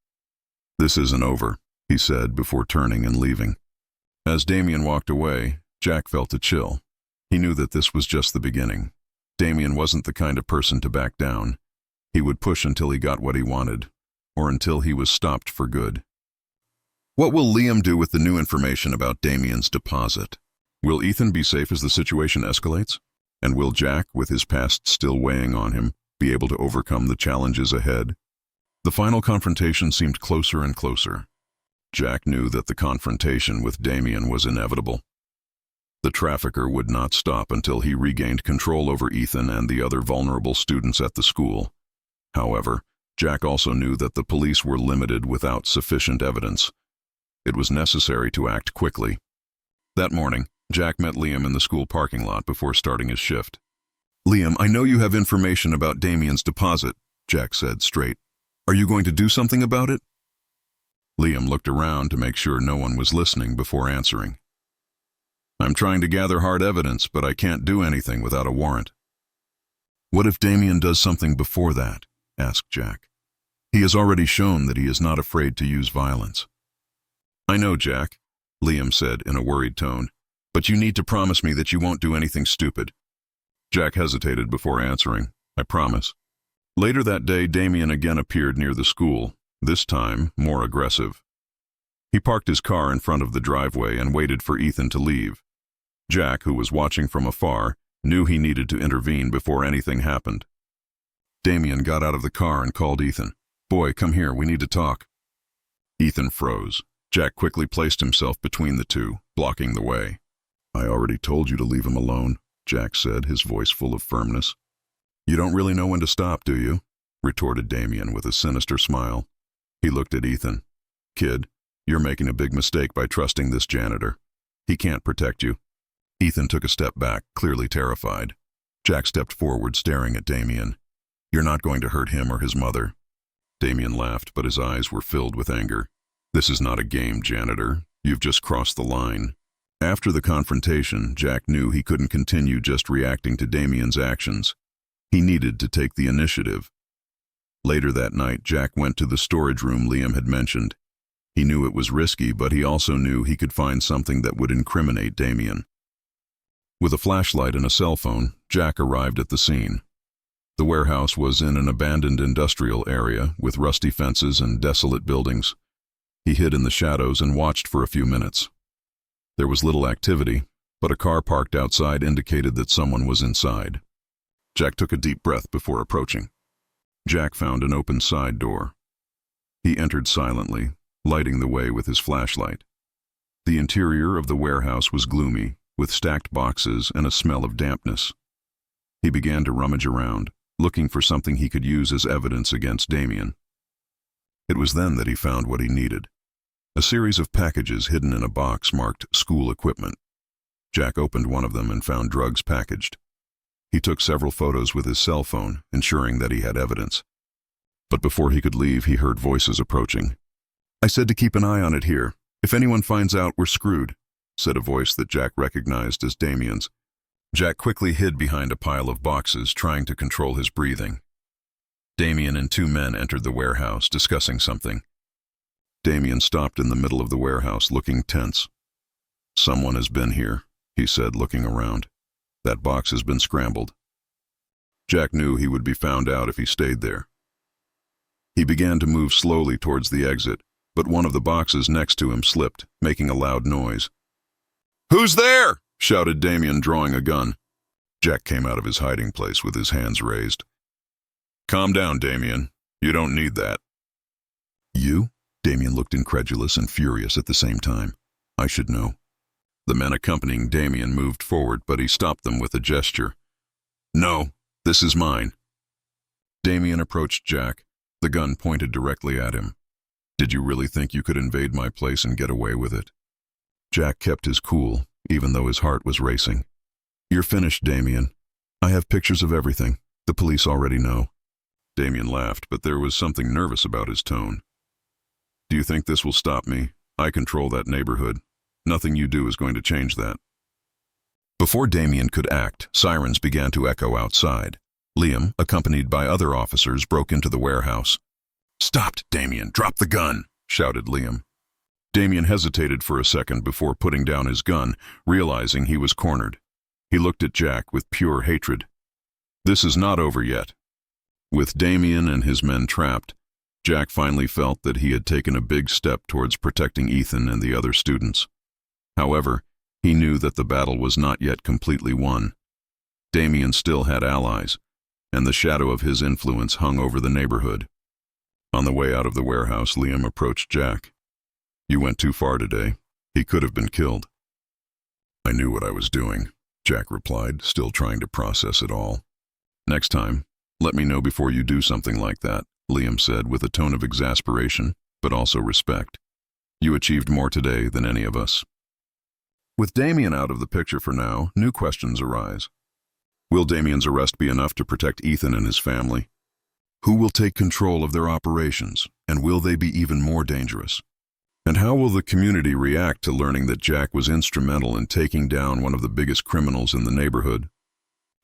"This isn't over," he said before turning and leaving. As Damien walked away, Jack felt a chill. He knew that this was just the beginning. Damien wasn't the kind of person to back down. He would push until he got what he wanted, or until he was stopped for good. What will Liam do with the new information about Damien's deposit? Will Ethan be safe as the situation escalates? And will Jack, with his past still weighing on him, be able to overcome the challenges ahead? The final confrontation seemed closer and closer. Jack knew that the confrontation with Damien was inevitable. The trafficker would not stop until he regained control over Ethan and the other vulnerable students at the school. However, Jack also knew that the police were limited without sufficient evidence. It was necessary to act quickly. That morning, Jack met Liam in the school parking lot before starting his shift. "Liam, I know you have information about Damien's deposit," Jack said straight. "Are you going to do something about it?" Liam looked around to make sure no one was listening before answering. "I'm trying to gather hard evidence, but I can't do anything without a warrant." "What if Damien does something before that?" asked Jack. "He has already shown that he is not afraid to use violence." "I know, Jack," Liam said in a worried tone, "but you need to promise me that you won't do anything stupid." Jack hesitated before answering, "I promise." Later that day, Damien again appeared near the school, this time more aggressive. He parked his car in front of the driveway and waited for Ethan to leave. Jack, who was watching from afar, knew he needed to intervene before anything happened. Damien got out of the car and called Ethan. "Boy, come here, we need to talk." Ethan froze. Jack quickly placed himself between the two, blocking the way. "I already told you to leave him alone," Jack said, his voice full of firmness. "You don't really know when to stop, do you?" retorted Damien with a sinister smile. He looked at Ethan. "Kid, you're making a big mistake by trusting this janitor. He can't protect you." Ethan took a step back, clearly terrified. Jack stepped forward, staring at Damien. "You're not going to hurt him or his mother." Damien laughed, but his eyes were filled with anger. "This is not a game, janitor. You've just crossed the line." After the confrontation, Jack knew he couldn't continue just reacting to Damien's actions. He needed to take the initiative. Later that night, Jack went to the storage room Liam had mentioned. He knew it was risky, but he also knew he could find something that would incriminate Damien. With a flashlight and a cell phone, Jack arrived at the scene. The warehouse was in an abandoned industrial area with rusty fences and desolate buildings. He hid in the shadows and watched for a few minutes. There was little activity, but a car parked outside indicated that someone was inside. Jack took a deep breath before approaching. Jack found an open side door. He entered silently, lighting the way with his flashlight. The interior of the warehouse was gloomy, with stacked boxes and a smell of dampness. He began to rummage around, looking for something he could use as evidence against Damien. It was then that he found what he needed. A series of packages hidden in a box marked school equipment. Jack opened one of them and found drugs packaged. He took several photos with his cell phone, ensuring that he had evidence. But before he could leave, he heard voices approaching. "I said to keep an eye on it here. If anyone finds out, we're screwed," said a voice that Jack recognized as Damien's. Jack quickly hid behind a pile of boxes, trying to control his breathing. Damien and two men entered the warehouse, discussing something. Damien stopped in the middle of the warehouse, looking tense. "Someone has been here," he said, looking around. "That box has been scrambled." Jack knew he would be found out if he stayed there. He began to move slowly towards the exit, but one of the boxes next to him slipped, making a loud noise. "Who's there?" shouted Damien, drawing a gun. Jack came out of his hiding place with his hands raised. "Calm down, Damien. You don't need that." "You?" Damien looked incredulous and furious at the same time. "I should know." The men accompanying Damien moved forward, but he stopped them with a gesture. "No, this is mine." Damien approached Jack, the gun pointed directly at him. "Did you really think you could invade my place and get away with it?" Jack kept his cool, even though his heart was racing. "You're finished, Damien. I have pictures of everything. The police already know." Damien laughed, but there was something nervous about his tone. "Do you think this will stop me? I control that neighborhood. Nothing you do is going to change that." Before Damien could act, sirens began to echo outside. Liam, accompanied by other officers, broke into the warehouse. "Stop, Damien! Drop the gun!" shouted Liam. Damien hesitated for a second before putting down his gun, realizing he was cornered. He looked at Jack with pure hatred. This is not over yet. With Damien and his men trapped, Jack finally felt that he had taken a big step towards protecting Ethan and the other students. However, he knew that the battle was not yet completely won. Damien still had allies, and the shadow of his influence hung over the neighborhood. On the way out of the warehouse, Liam approached Jack. "You went too far today. He could have been killed." "I knew what I was doing," Jack replied, still trying to process it all. "Next time, let me know before you do something like that," Liam said with a tone of exasperation, but also respect. "You achieved more today than any of us." With Damien out of the picture for now, new questions arise. Will Damien's arrest be enough to protect Ethan and his family? Who will take control of their operations, and will they be even more dangerous? And how will the community react to learning that Jack was instrumental in taking down one of the biggest criminals in the neighborhood?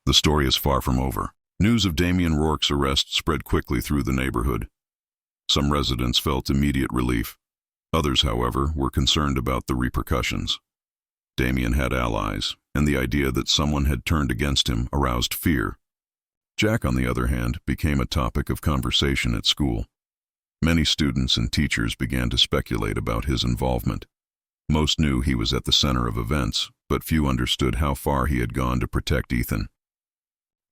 The story is far from over. News of Damien Rourke's arrest spread quickly through the neighborhood. Some residents felt immediate relief. Others, however, were concerned about the repercussions. Damien had allies, and the idea that someone had turned against him aroused fear. Jack, on the other hand, became a topic of conversation at school. Many students and teachers began to speculate about his involvement. Most knew he was at the center of events, but few understood how far he had gone to protect Ethan.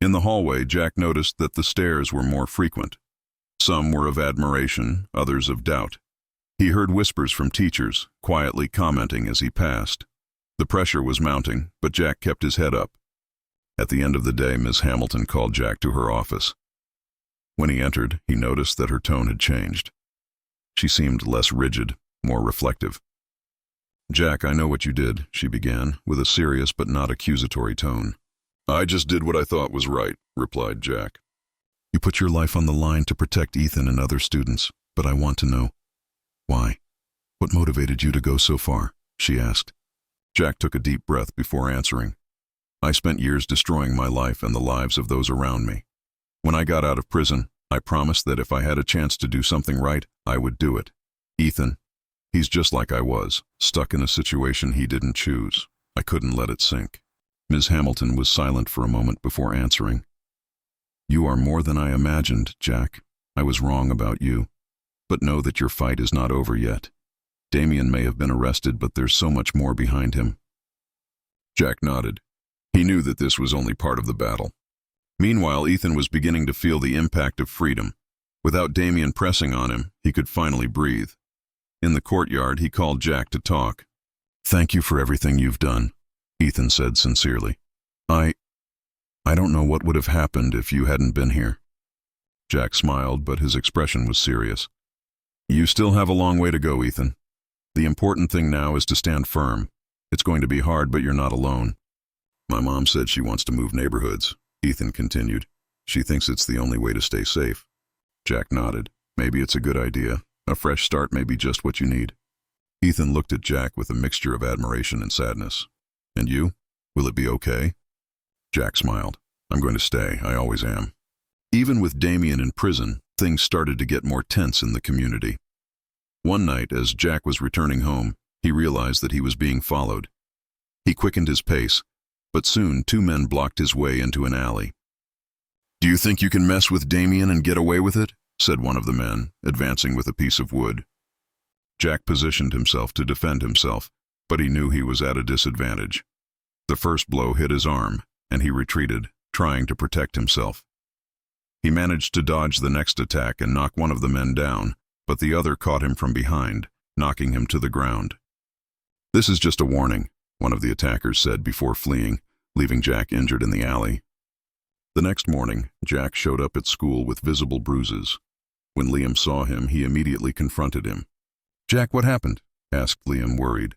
In the hallway, Jack noticed that the stares were more frequent. Some were of admiration, others of doubt. He heard whispers from teachers, quietly commenting as he passed. The pressure was mounting, but Jack kept his head up. At the end of the day, Miss Hamilton called Jack to her office. When he entered, he noticed that her tone had changed. She seemed less rigid, more reflective. "Jack, I know what you did," she began, with a serious but not accusatory tone. "I just did what I thought was right," replied Jack. "You put your life on the line to protect Ethan and other students, but I want to know, why? What motivated you to go so far?" she asked. Jack took a deep breath before answering. "I spent years destroying my life and the lives of those around me. When I got out of prison, I promised that if I had a chance to do something right, I would do it. Ethan, he's just like I was, stuck in a situation he didn't choose. I couldn't let it sink." Ms. Hamilton was silent for a moment before answering. "You are more than I imagined, Jack. I was wrong about you. But know that your fight is not over yet. Damien may have been arrested, but there's so much more behind him." Jack nodded. He knew that this was only part of the battle. Meanwhile, Ethan was beginning to feel the impact of freedom. Without Damien pressing on him, he could finally breathe. In the courtyard, he called Jack to talk. "Thank you for everything you've done," Ethan said sincerely. I don't know what would have happened if you hadn't been here." Jack smiled, but his expression was serious. "You still have a long way to go, Ethan. The important thing now is to stand firm. It's going to be hard, but you're not alone." "My mom said she wants to move neighborhoods," Ethan continued. "She thinks it's the only way to stay safe." Jack nodded. "Maybe it's a good idea. A fresh start may be just what you need." Ethan looked at Jack with a mixture of admiration and sadness. "And you? Will it be okay?" Jack smiled. "I'm going to stay. I always am." Even with Damien in prison, things started to get more tense in the community. One night, as Jack was returning home, he realized that he was being followed. He quickened his pace, but soon 2 men blocked his way into an alley. "Do you think you can mess with Damien and get away with it?" said one of the men, advancing with a piece of wood. Jack positioned himself to defend himself, but he knew he was at a disadvantage. The first blow hit his arm, and he retreated, trying to protect himself. He managed to dodge the next attack and knock one of the men down, but the other caught him from behind, knocking him to the ground. "This is just a warning," one of the attackers said before fleeing, leaving Jack injured in the alley. The next morning, Jack showed up at school with visible bruises. When Liam saw him, he immediately confronted him. "Jack, what happened?" asked Liam, worried.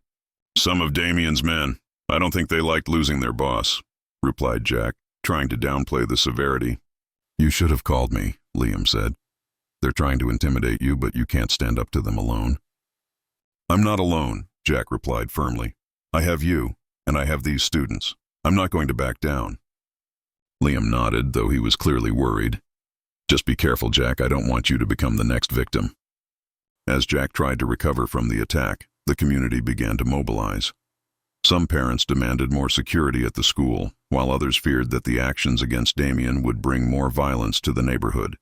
"Some of Damien's men. I don't think they liked losing their boss," replied Jack, trying to downplay the severity. "You should have called me," Liam said. "They're trying to intimidate you, but you can't stand up to them alone." "I'm not alone," Jack replied firmly. "I have you, and I have these students. I'm not going to back down." Liam nodded, though he was clearly worried. "Just be careful, Jack. I don't want you to become the next victim." As Jack tried to recover from the attack, the community began to mobilize. Some parents demanded more security at the school, while others feared that the actions against Damien would bring more violence to the neighborhood.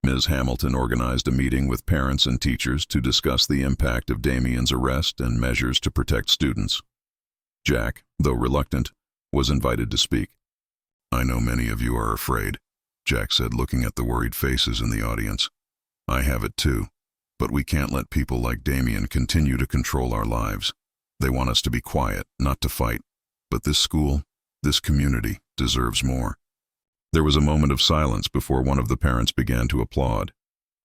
Ms. Hamilton organized a meeting with parents and teachers to discuss the impact of Damien's arrest and measures to protect students. Jack, though reluctant, was invited to speak. "I know many of you are afraid," Jack said, looking at the worried faces in the audience. "I have it too. But we can't let people like Damien continue to control our lives. They want us to be quiet, not to fight. But this school, this community, deserves more." There was a moment of silence before one of the parents began to applaud.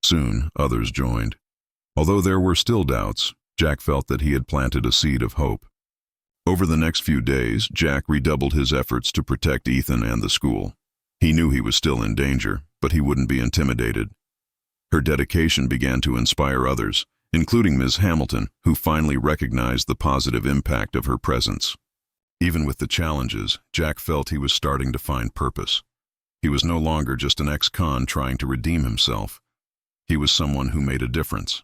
Soon, others joined. Although there were still doubts, Jack felt that he had planted a seed of hope. Over the next few days, Jack redoubled his efforts to protect Ethan and the school. He knew he was still in danger, but he wouldn't be intimidated. Her dedication began to inspire others, including Ms. Hamilton, who finally recognized the positive impact of her presence. Even with the challenges, Jack felt he was starting to find purpose. He was no longer just an ex-con trying to redeem himself. He was someone who made a difference.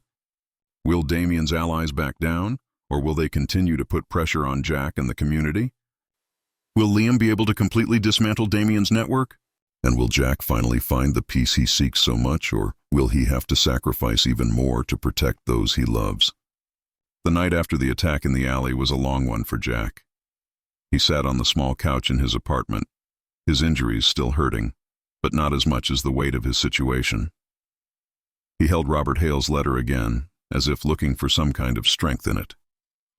Will Damien's allies back down, or will they continue to put pressure on Jack and the community? Will Liam be able to completely dismantle Damien's network? And will Jack finally find the peace he seeks so much, or will he have to sacrifice even more to protect those he loves? The night after the attack in the alley was a long one for Jack. He sat on the small couch in his apartment, his injuries still hurting, but not as much as the weight of his situation. He held Robert Hale's letter again, as if looking for some kind of strength in it.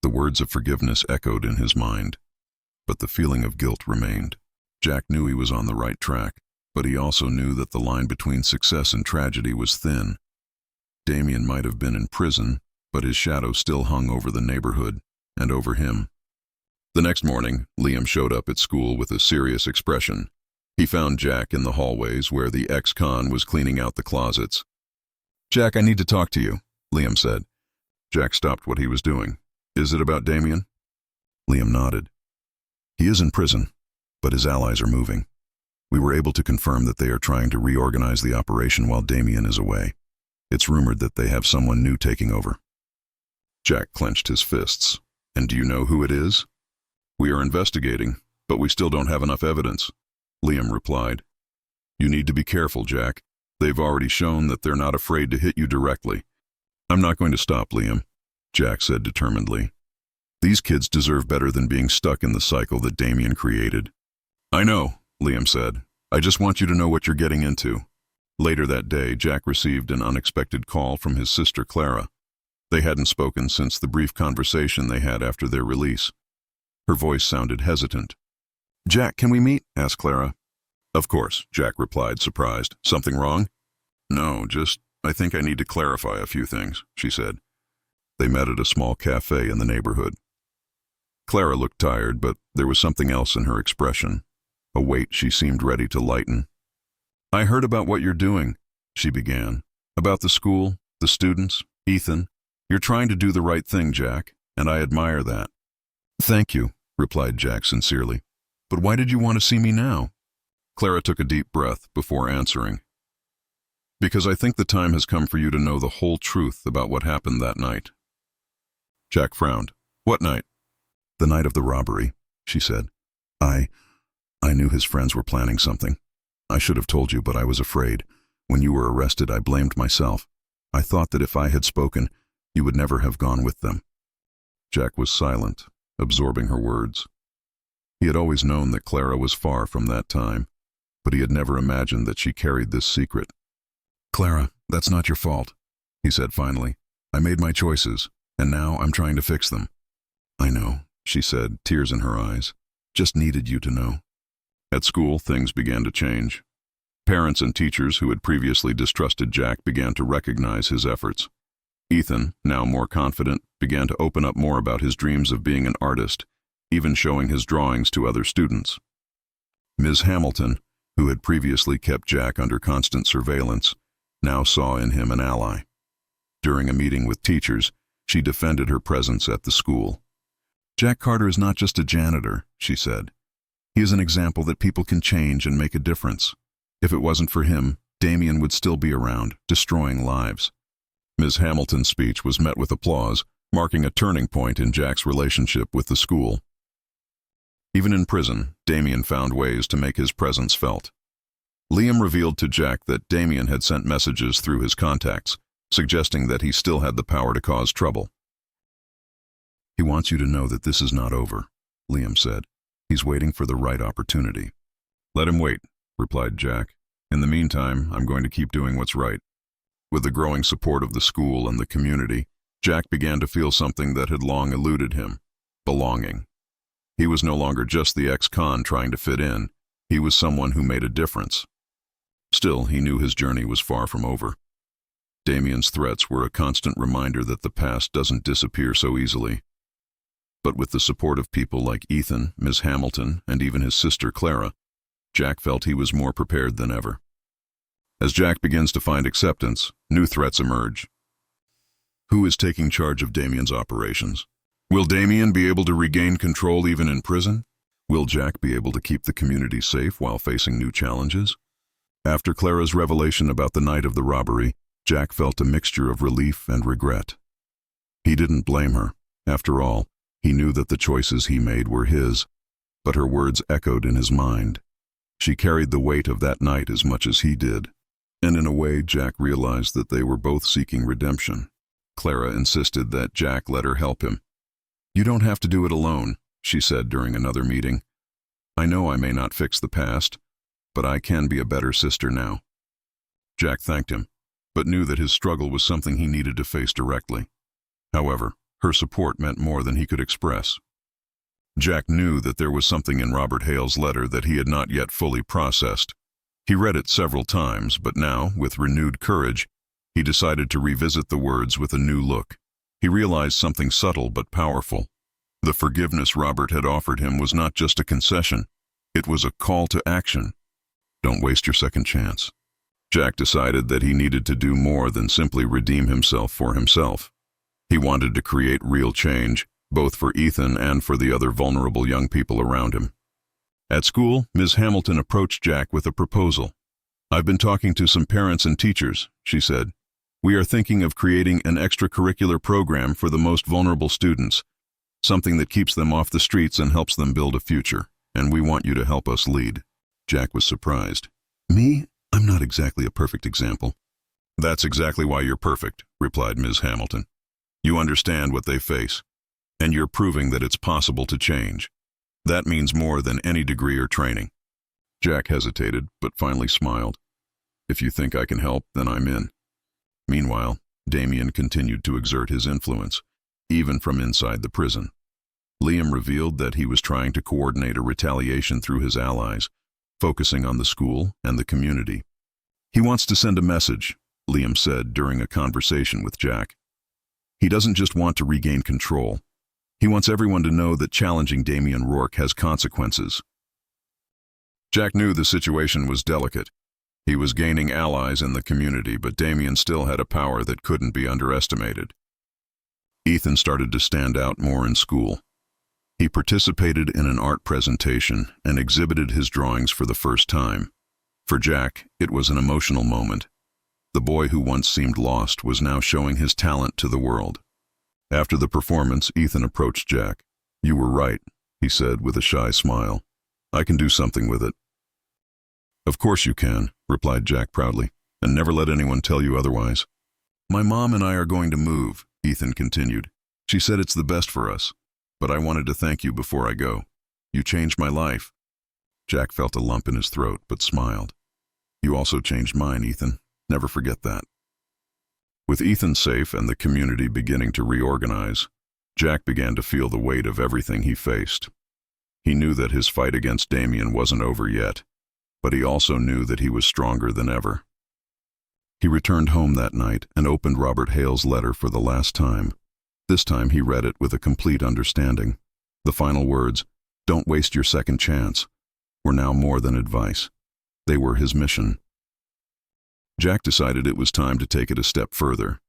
The words of forgiveness echoed in his mind, but the feeling of guilt remained. Jack knew he was on the right track, but he also knew that the line between success and tragedy was thin. Damien might have been in prison, but his shadow still hung over the neighborhood and over him. The next morning, Liam showed up at school with a serious expression. He found Jack in the hallways where the ex-con was cleaning out the closets. "Jack, I need to talk to you," Liam said. Jack stopped what he was doing. "Is it about Damien?" Liam nodded. "He is in prison, but his allies are moving. We were able to confirm that they are trying to reorganize the operation while Damien is away. It's rumored that they have someone new taking over." Jack clenched his fists. "And do you know who it is?" "We are investigating, but we still don't have enough evidence," Liam replied. "You need to be careful, Jack. They've already shown that they're not afraid to hit you directly." "I'm not going to stop, Liam," Jack said determinedly. "These kids deserve better than being stuck in the cycle that Damien created." "I know," Liam said. "I just want you to know what you're getting into." Later that day, Jack received an unexpected call from his sister Clara. They hadn't spoken since the brief conversation they had after their release. Her voice sounded hesitant. "Jack, can we meet?" asked Clara. "Of course," Jack replied, surprised. "Something wrong?" "No, I think I need to clarify a few things," she said. They met at a small cafe in the neighborhood. Clara looked tired, but there was something else in her expression, a weight she seemed ready to lighten. "I heard about what you're doing," she began. "About the school, the students, Ethan. You're trying to do the right thing, Jack, and I admire that." "Thank you," replied Jack sincerely. "But why did you want to see me now?" Clara took a deep breath before answering. Because I think the time has come for you to know the whole truth about what happened that night. Jack frowned. What night? The night of the robbery, she said. I knew his friends were planning something. I should have told you, but I was afraid. When you were arrested, I blamed myself. I thought that if I had spoken, you would never have gone with them. Jack was silent, absorbing her words. He had always known that Clara was far from that time, but he had never imagined that she carried this secret. Clara, that's not your fault, he said finally. I made my choices, and now I'm trying to fix them. I know, she said, tears in her eyes. Just needed you to know. At school, things began to change. Parents and teachers who had previously distrusted Jack began to recognize his efforts. Ethan, now more confident, began to open up more about his dreams of being an artist, even showing his drawings to other students. Ms. Hamilton, who had previously kept Jack under constant surveillance, now saw in him an ally. During a meeting with teachers, she defended her presence at the school. Jack Carter is not just a janitor, she said. He is an example that people can change and make a difference. If it wasn't for him, Damien would still be around, destroying lives. Ms. Hamilton's speech was met with applause, marking a turning point in Jack's relationship with the school. Even in prison, Damien found ways to make his presence felt. Liam revealed to Jack that Damien had sent messages through his contacts, suggesting that he still had the power to cause trouble. He wants you to know that this is not over, Liam said. He's waiting for the right opportunity. Let him wait, replied Jack. In the meantime, I'm going to keep doing what's right. With the growing support of the school and the community, Jack began to feel something that had long eluded him: belonging. He was no longer just the ex-con trying to fit in. He was someone who made a difference. Still, he knew his journey was far from over. Damien's threats were a constant reminder that the past doesn't disappear so easily. But with the support of people like Ethan, Ms. Hamilton, and even his sister Clara, Jack felt he was more prepared than ever. As Jack begins to find acceptance, new threats emerge. Who is taking charge of Damien's operations? Will Damien be able to regain control even in prison? Will Jack be able to keep the community safe while facing new challenges? After Clara's revelation about the night of the robbery, Jack felt a mixture of relief and regret. He didn't blame her. After all, he knew that the choices he made were his, but her words echoed in his mind. She carried the weight of that night as much as he did, and in a way Jack realized that they were both seeking redemption. Clara insisted that Jack let her help him. You don't have to do it alone, she said during another meeting. I know I may not fix the past, but I can be a better sister now. Jack thanked him, but knew that his struggle was something he needed to face directly. However, her support meant more than he could express. Jack knew that there was something in Robert Hale's letter that he had not yet fully processed. He read it several times, but now, with renewed courage, he decided to revisit the words with a new look. He realized something subtle but powerful. The forgiveness Robert had offered him was not just a concession. It was a call to action. Don't waste your second chance. Jack decided that he needed to do more than simply redeem himself for himself. He wanted to create real change, both for Ethan and for the other vulnerable young people around him. At school, Ms. Hamilton approached Jack with a proposal. I've been talking to some parents and teachers, she said. We are thinking of creating an extracurricular program for the most vulnerable students, something that keeps them off the streets and helps them build a future, and we want you to help us lead. Jack was surprised. Me? I'm not exactly a perfect example. That's exactly why you're perfect, replied Ms. Hamilton. You understand what they face, and you're proving that it's possible to change. That means more than any degree or training. Jack hesitated, but finally smiled. If you think I can help, then I'm in. Meanwhile, Damien continued to exert his influence, even from inside the prison. Liam revealed that he was trying to coordinate a retaliation through his allies, focusing on the school and the community. He wants to send a message, Liam said during a conversation with Jack. He doesn't just want to regain control. He wants everyone to know that challenging Damien Rourke has consequences. Jack knew the situation was delicate. He was gaining allies in the community, but Damien still had a power that couldn't be underestimated. Ethan started to stand out more in school. He participated in an art presentation and exhibited his drawings for the first time. For Jack, it was an emotional moment. The boy who once seemed lost was now showing his talent to the world. After the performance, Ethan approached Jack. "You were right," he said with a shy smile. "I can do something with it." "Of course you can," replied Jack proudly, "and never let anyone tell you otherwise." "My mom and I are going to move," Ethan continued. "She said it's the best for us, but I wanted to thank you before I go. You changed my life." Jack felt a lump in his throat, but smiled. "You also changed mine, Ethan. Never forget that." With Ethan safe and the community beginning to reorganize, Jack began to feel the weight of everything he faced. He knew that his fight against Damien wasn't over yet, but he also knew that he was stronger than ever. He returned home that night and opened Robert Hale's letter for the last time. This time he read it with a complete understanding. The final words, "Don't waste your second chance," were now more than advice. They were his mission. Jack decided it was time to take it a step further.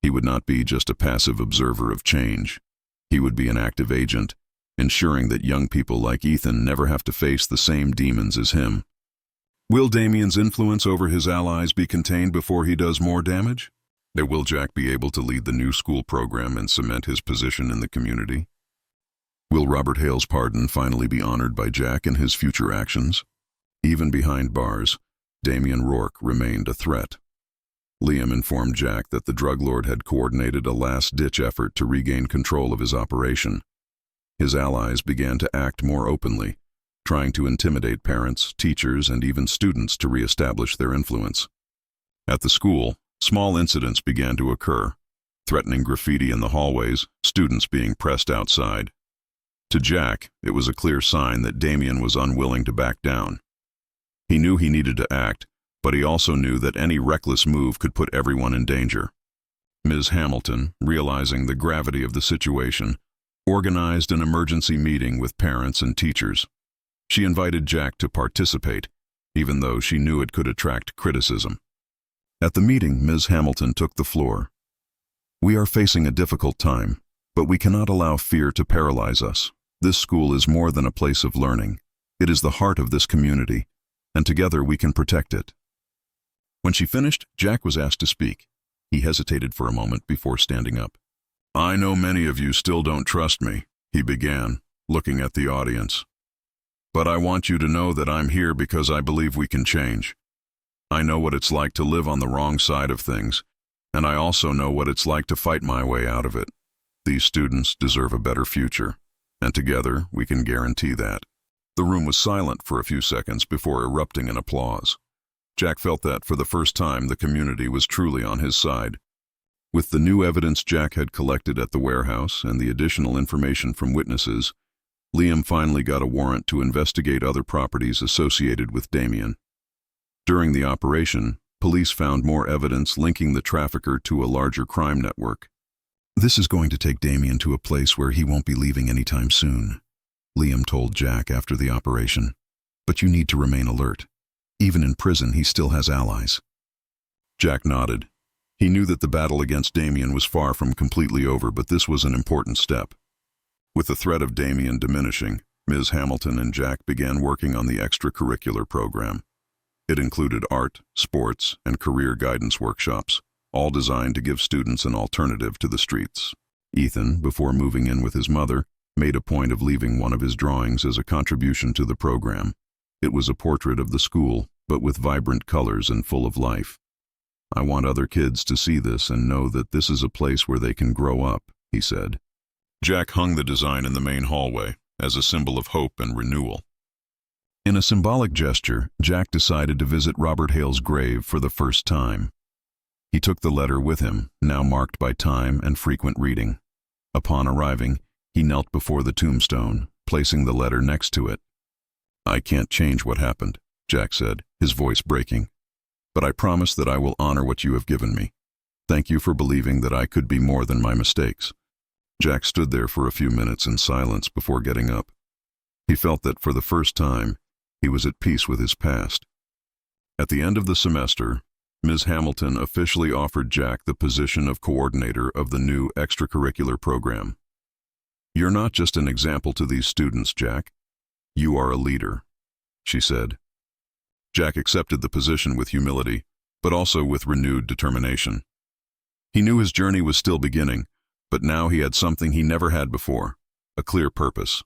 He would not be just a passive observer of change. He would be an active agent, ensuring that young people like Ethan never have to face the same demons as him. Will Damien's influence over his allies be contained before he does more damage? Or will Jack be able to lead the new school program and cement his position in the community? Will Robert Hale's pardon finally be honored by Jack in his future actions? Even behind bars, Damien Rourke remained a threat. Liam informed Jack that the drug lord had coordinated a last-ditch effort to regain control of his operation. His allies began to act more openly, trying to intimidate parents, teachers, and even students to re-establish their influence. At the school, small incidents began to occur, threatening graffiti in the hallways, students being pressed outside. To Jack, it was a clear sign that Damien was unwilling to back down. He knew he needed to act, but he also knew that any reckless move could put everyone in danger. Ms. Hamilton, realizing the gravity of the situation, organized an emergency meeting with parents and teachers. She invited Jack to participate, even though she knew it could attract criticism. At the meeting, Ms. Hamilton took the floor. "We are facing a difficult time, but we cannot allow fear to paralyze us. This school is more than a place of learning. It is the heart of this community, and together we can protect it." When she finished, Jack was asked to speak. He hesitated for a moment before standing up. "I know many of you still don't trust me," he began, looking at the audience. "But I want you to know that I'm here because I believe we can change. I know what it's like to live on the wrong side of things, and I also know what it's like to fight my way out of it. These students deserve a better future, and together we can guarantee that." The room was silent for a few seconds before erupting in applause. Jack felt that, for the first time, the community was truly on his side. With the new evidence Jack had collected at the warehouse and the additional information from witnesses, Liam finally got a warrant to investigate other properties associated with Damien. During the operation, police found more evidence linking the trafficker to a larger crime network. "This is going to take Damien to a place where he won't be leaving anytime soon," Liam told Jack after the operation. "But you need to remain alert. Even in prison, he still has allies." Jack nodded. He knew that the battle against Damien was far from completely over, but this was an important step. With the threat of Damien diminishing, Ms. Hamilton and Jack began working on the extracurricular program. It included art, sports, and career guidance workshops, all designed to give students an alternative to the streets. Ethan, before moving in with his mother, made a point of leaving one of his drawings as a contribution to the program. It was a portrait of the school, but with vibrant colors and full of life. "I want other kids to see this and know that this is a place where they can grow up," he said. Jack hung the design in the main hallway as a symbol of hope and renewal. In a symbolic gesture, Jack decided to visit Robert Hale's grave for the first time. He took the letter with him, now marked by time and frequent reading. Upon arriving, he knelt before the tombstone, placing the letter next to it. "I can't change what happened," Jack said, his voice breaking. "But I promise that I will honor what you have given me. Thank you for believing that I could be more than my mistakes." Jack stood there for a few minutes in silence before getting up. He felt that for the first time, he was at peace with his past. At the end of the semester, Ms. Hamilton officially offered Jack the position of coordinator of the new extracurricular program. "You're not just an example to these students, Jack. You are a leader," she said. Jack accepted the position with humility, but also with renewed determination. He knew his journey was still beginning, but now he had something he never had before, a clear purpose.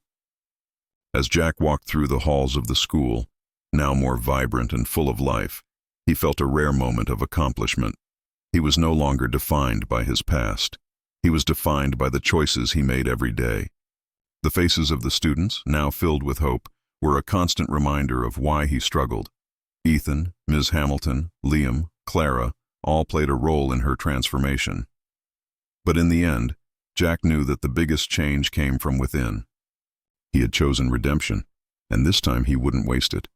As Jack walked through the halls of the school, now more vibrant and full of life, he felt a rare moment of accomplishment. He was no longer defined by his past. He was defined by the choices he made every day. The faces of the students, now filled with hope, were a constant reminder of why he struggled. Ethan, Ms. Hamilton, Liam, Clara, all played a role in her transformation. But in the end, Jack knew that the biggest change came from within. He had chosen redemption, and this time he wouldn't waste it.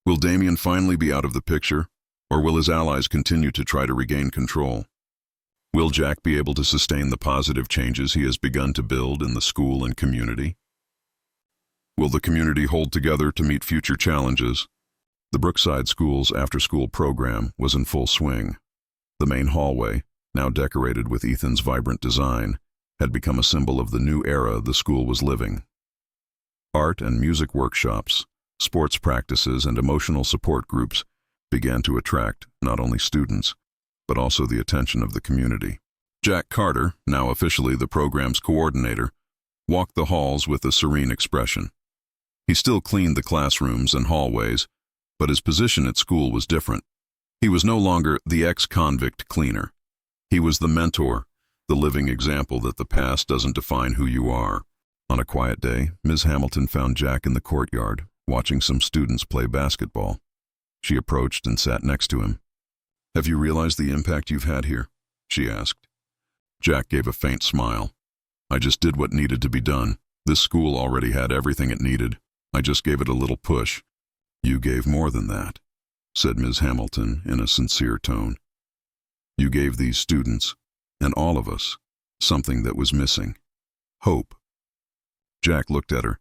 Will Damien finally be out of the picture, or will his allies continue to try to regain control? Will Jack be able to sustain the positive changes he has begun to build in the school and community? Will the community hold together to meet future challenges? The Brookside School's after-school program was in full swing. The main hallway, now decorated with Ethan's vibrant design, had become a symbol of the new era the school was living. Art and music workshops, sports practices, and emotional support groups began to attract not only students, but also the attention of the community. Jack Carter, now officially the program's coordinator, walked the halls with a serene expression. He still cleaned the classrooms and hallways, but his position at school was different. He was no longer the ex-convict cleaner. He was the mentor, the living example that the past doesn't define who you are. On a quiet day, Ms. Hamilton found Jack in the courtyard, watching some students play basketball. She approached and sat next to him. "Have you realized the impact you've had here?" she asked. Jack gave a faint smile. "I just did what needed to be done. This school already had everything it needed. I just gave it a little push." "You gave more than that," said Ms. Hamilton in a sincere tone. "You gave these students, and all of us, something that was missing. Hope." Jack looked at her.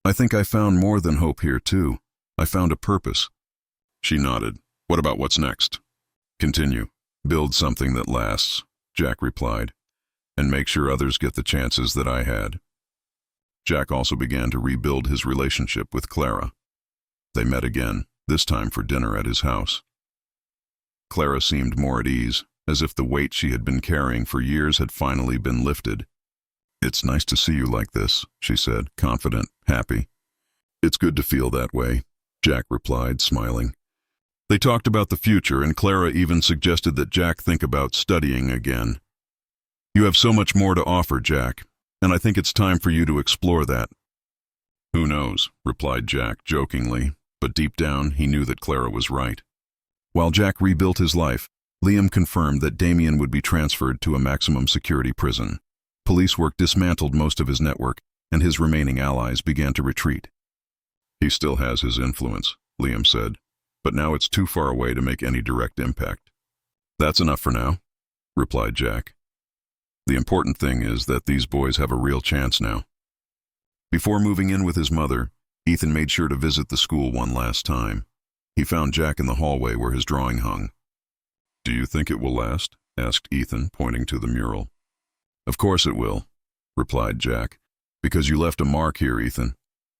"I think I found more than hope here, too. I found a purpose." She nodded. "What about what's next?" "Continue. Build something that lasts," Jack replied, "and make sure others get the chances that I had." Jack also began to rebuild his relationship with Clara. They met again, this time for dinner at his house. Clara seemed more at ease, as if the weight she had been carrying for years had finally been lifted. "It's nice to see you like this," she said, confident, happy. "It's good to feel that way," Jack replied, smiling. They talked about the future, and Clara even suggested that Jack think about studying again. "You have so much more to offer, Jack, and I think it's time for you to explore that." "Who knows," replied Jack, jokingly, but deep down he knew that Clara was right. While Jack rebuilt his life, Liam confirmed that Damien would be transferred to a maximum security prison. Police work dismantled most of his network, and his remaining allies began to retreat. "He still has his influence," Liam said, "but now it's too far away to make any direct impact." "That's enough for now," replied Jack. "The important thing is that these boys have a real chance now." Before moving in with his mother, Ethan made sure to visit the school one last time. He found Jack in the hallway where his drawing hung. "Do you think it will last?" asked Ethan, pointing to the mural. "Of course it will," replied Jack, "because you left a mark here, Ethan,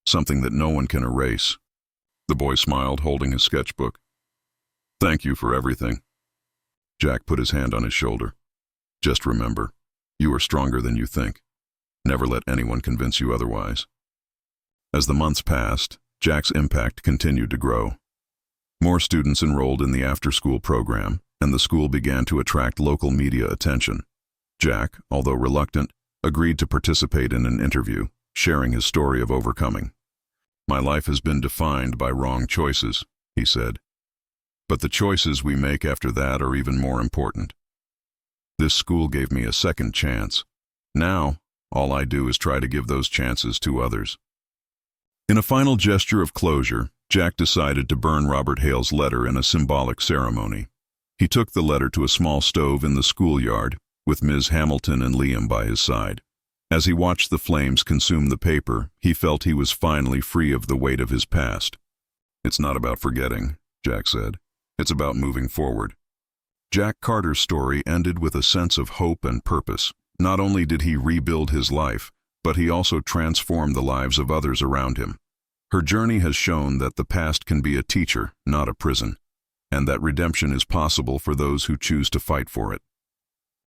something that no one can erase." The boy smiled, holding his sketchbook. "Thank you for everything." Jack put his hand on his shoulder. "Just remember, you are stronger than you think. Never let anyone convince you otherwise." As the months passed, Jack's impact continued to grow. More students enrolled in the after-school program, and the school began to attract local media attention. Jack, although reluctant, agreed to participate in an interview, sharing his story of overcoming. "My life has been defined by wrong choices," he said. "But the choices we make after that are even more important. This school gave me a second chance. Now, all I do is try to give those chances to others." In a final gesture of closure, Jack decided to burn Robert Hale's letter in a symbolic ceremony. He took the letter to a small stove in the schoolyard, with Ms. Hamilton and Liam by his side. As he watched the flames consume the paper, he felt he was finally free of the weight of his past. "It's not about forgetting," Jack said. "It's about moving forward." Jack Carter's story ended with a sense of hope and purpose. Not only did he rebuild his life, but he also transformed the lives of others around him. Her journey has shown that the past can be a teacher, not a prison. and that redemption is possible for those who choose to fight for it.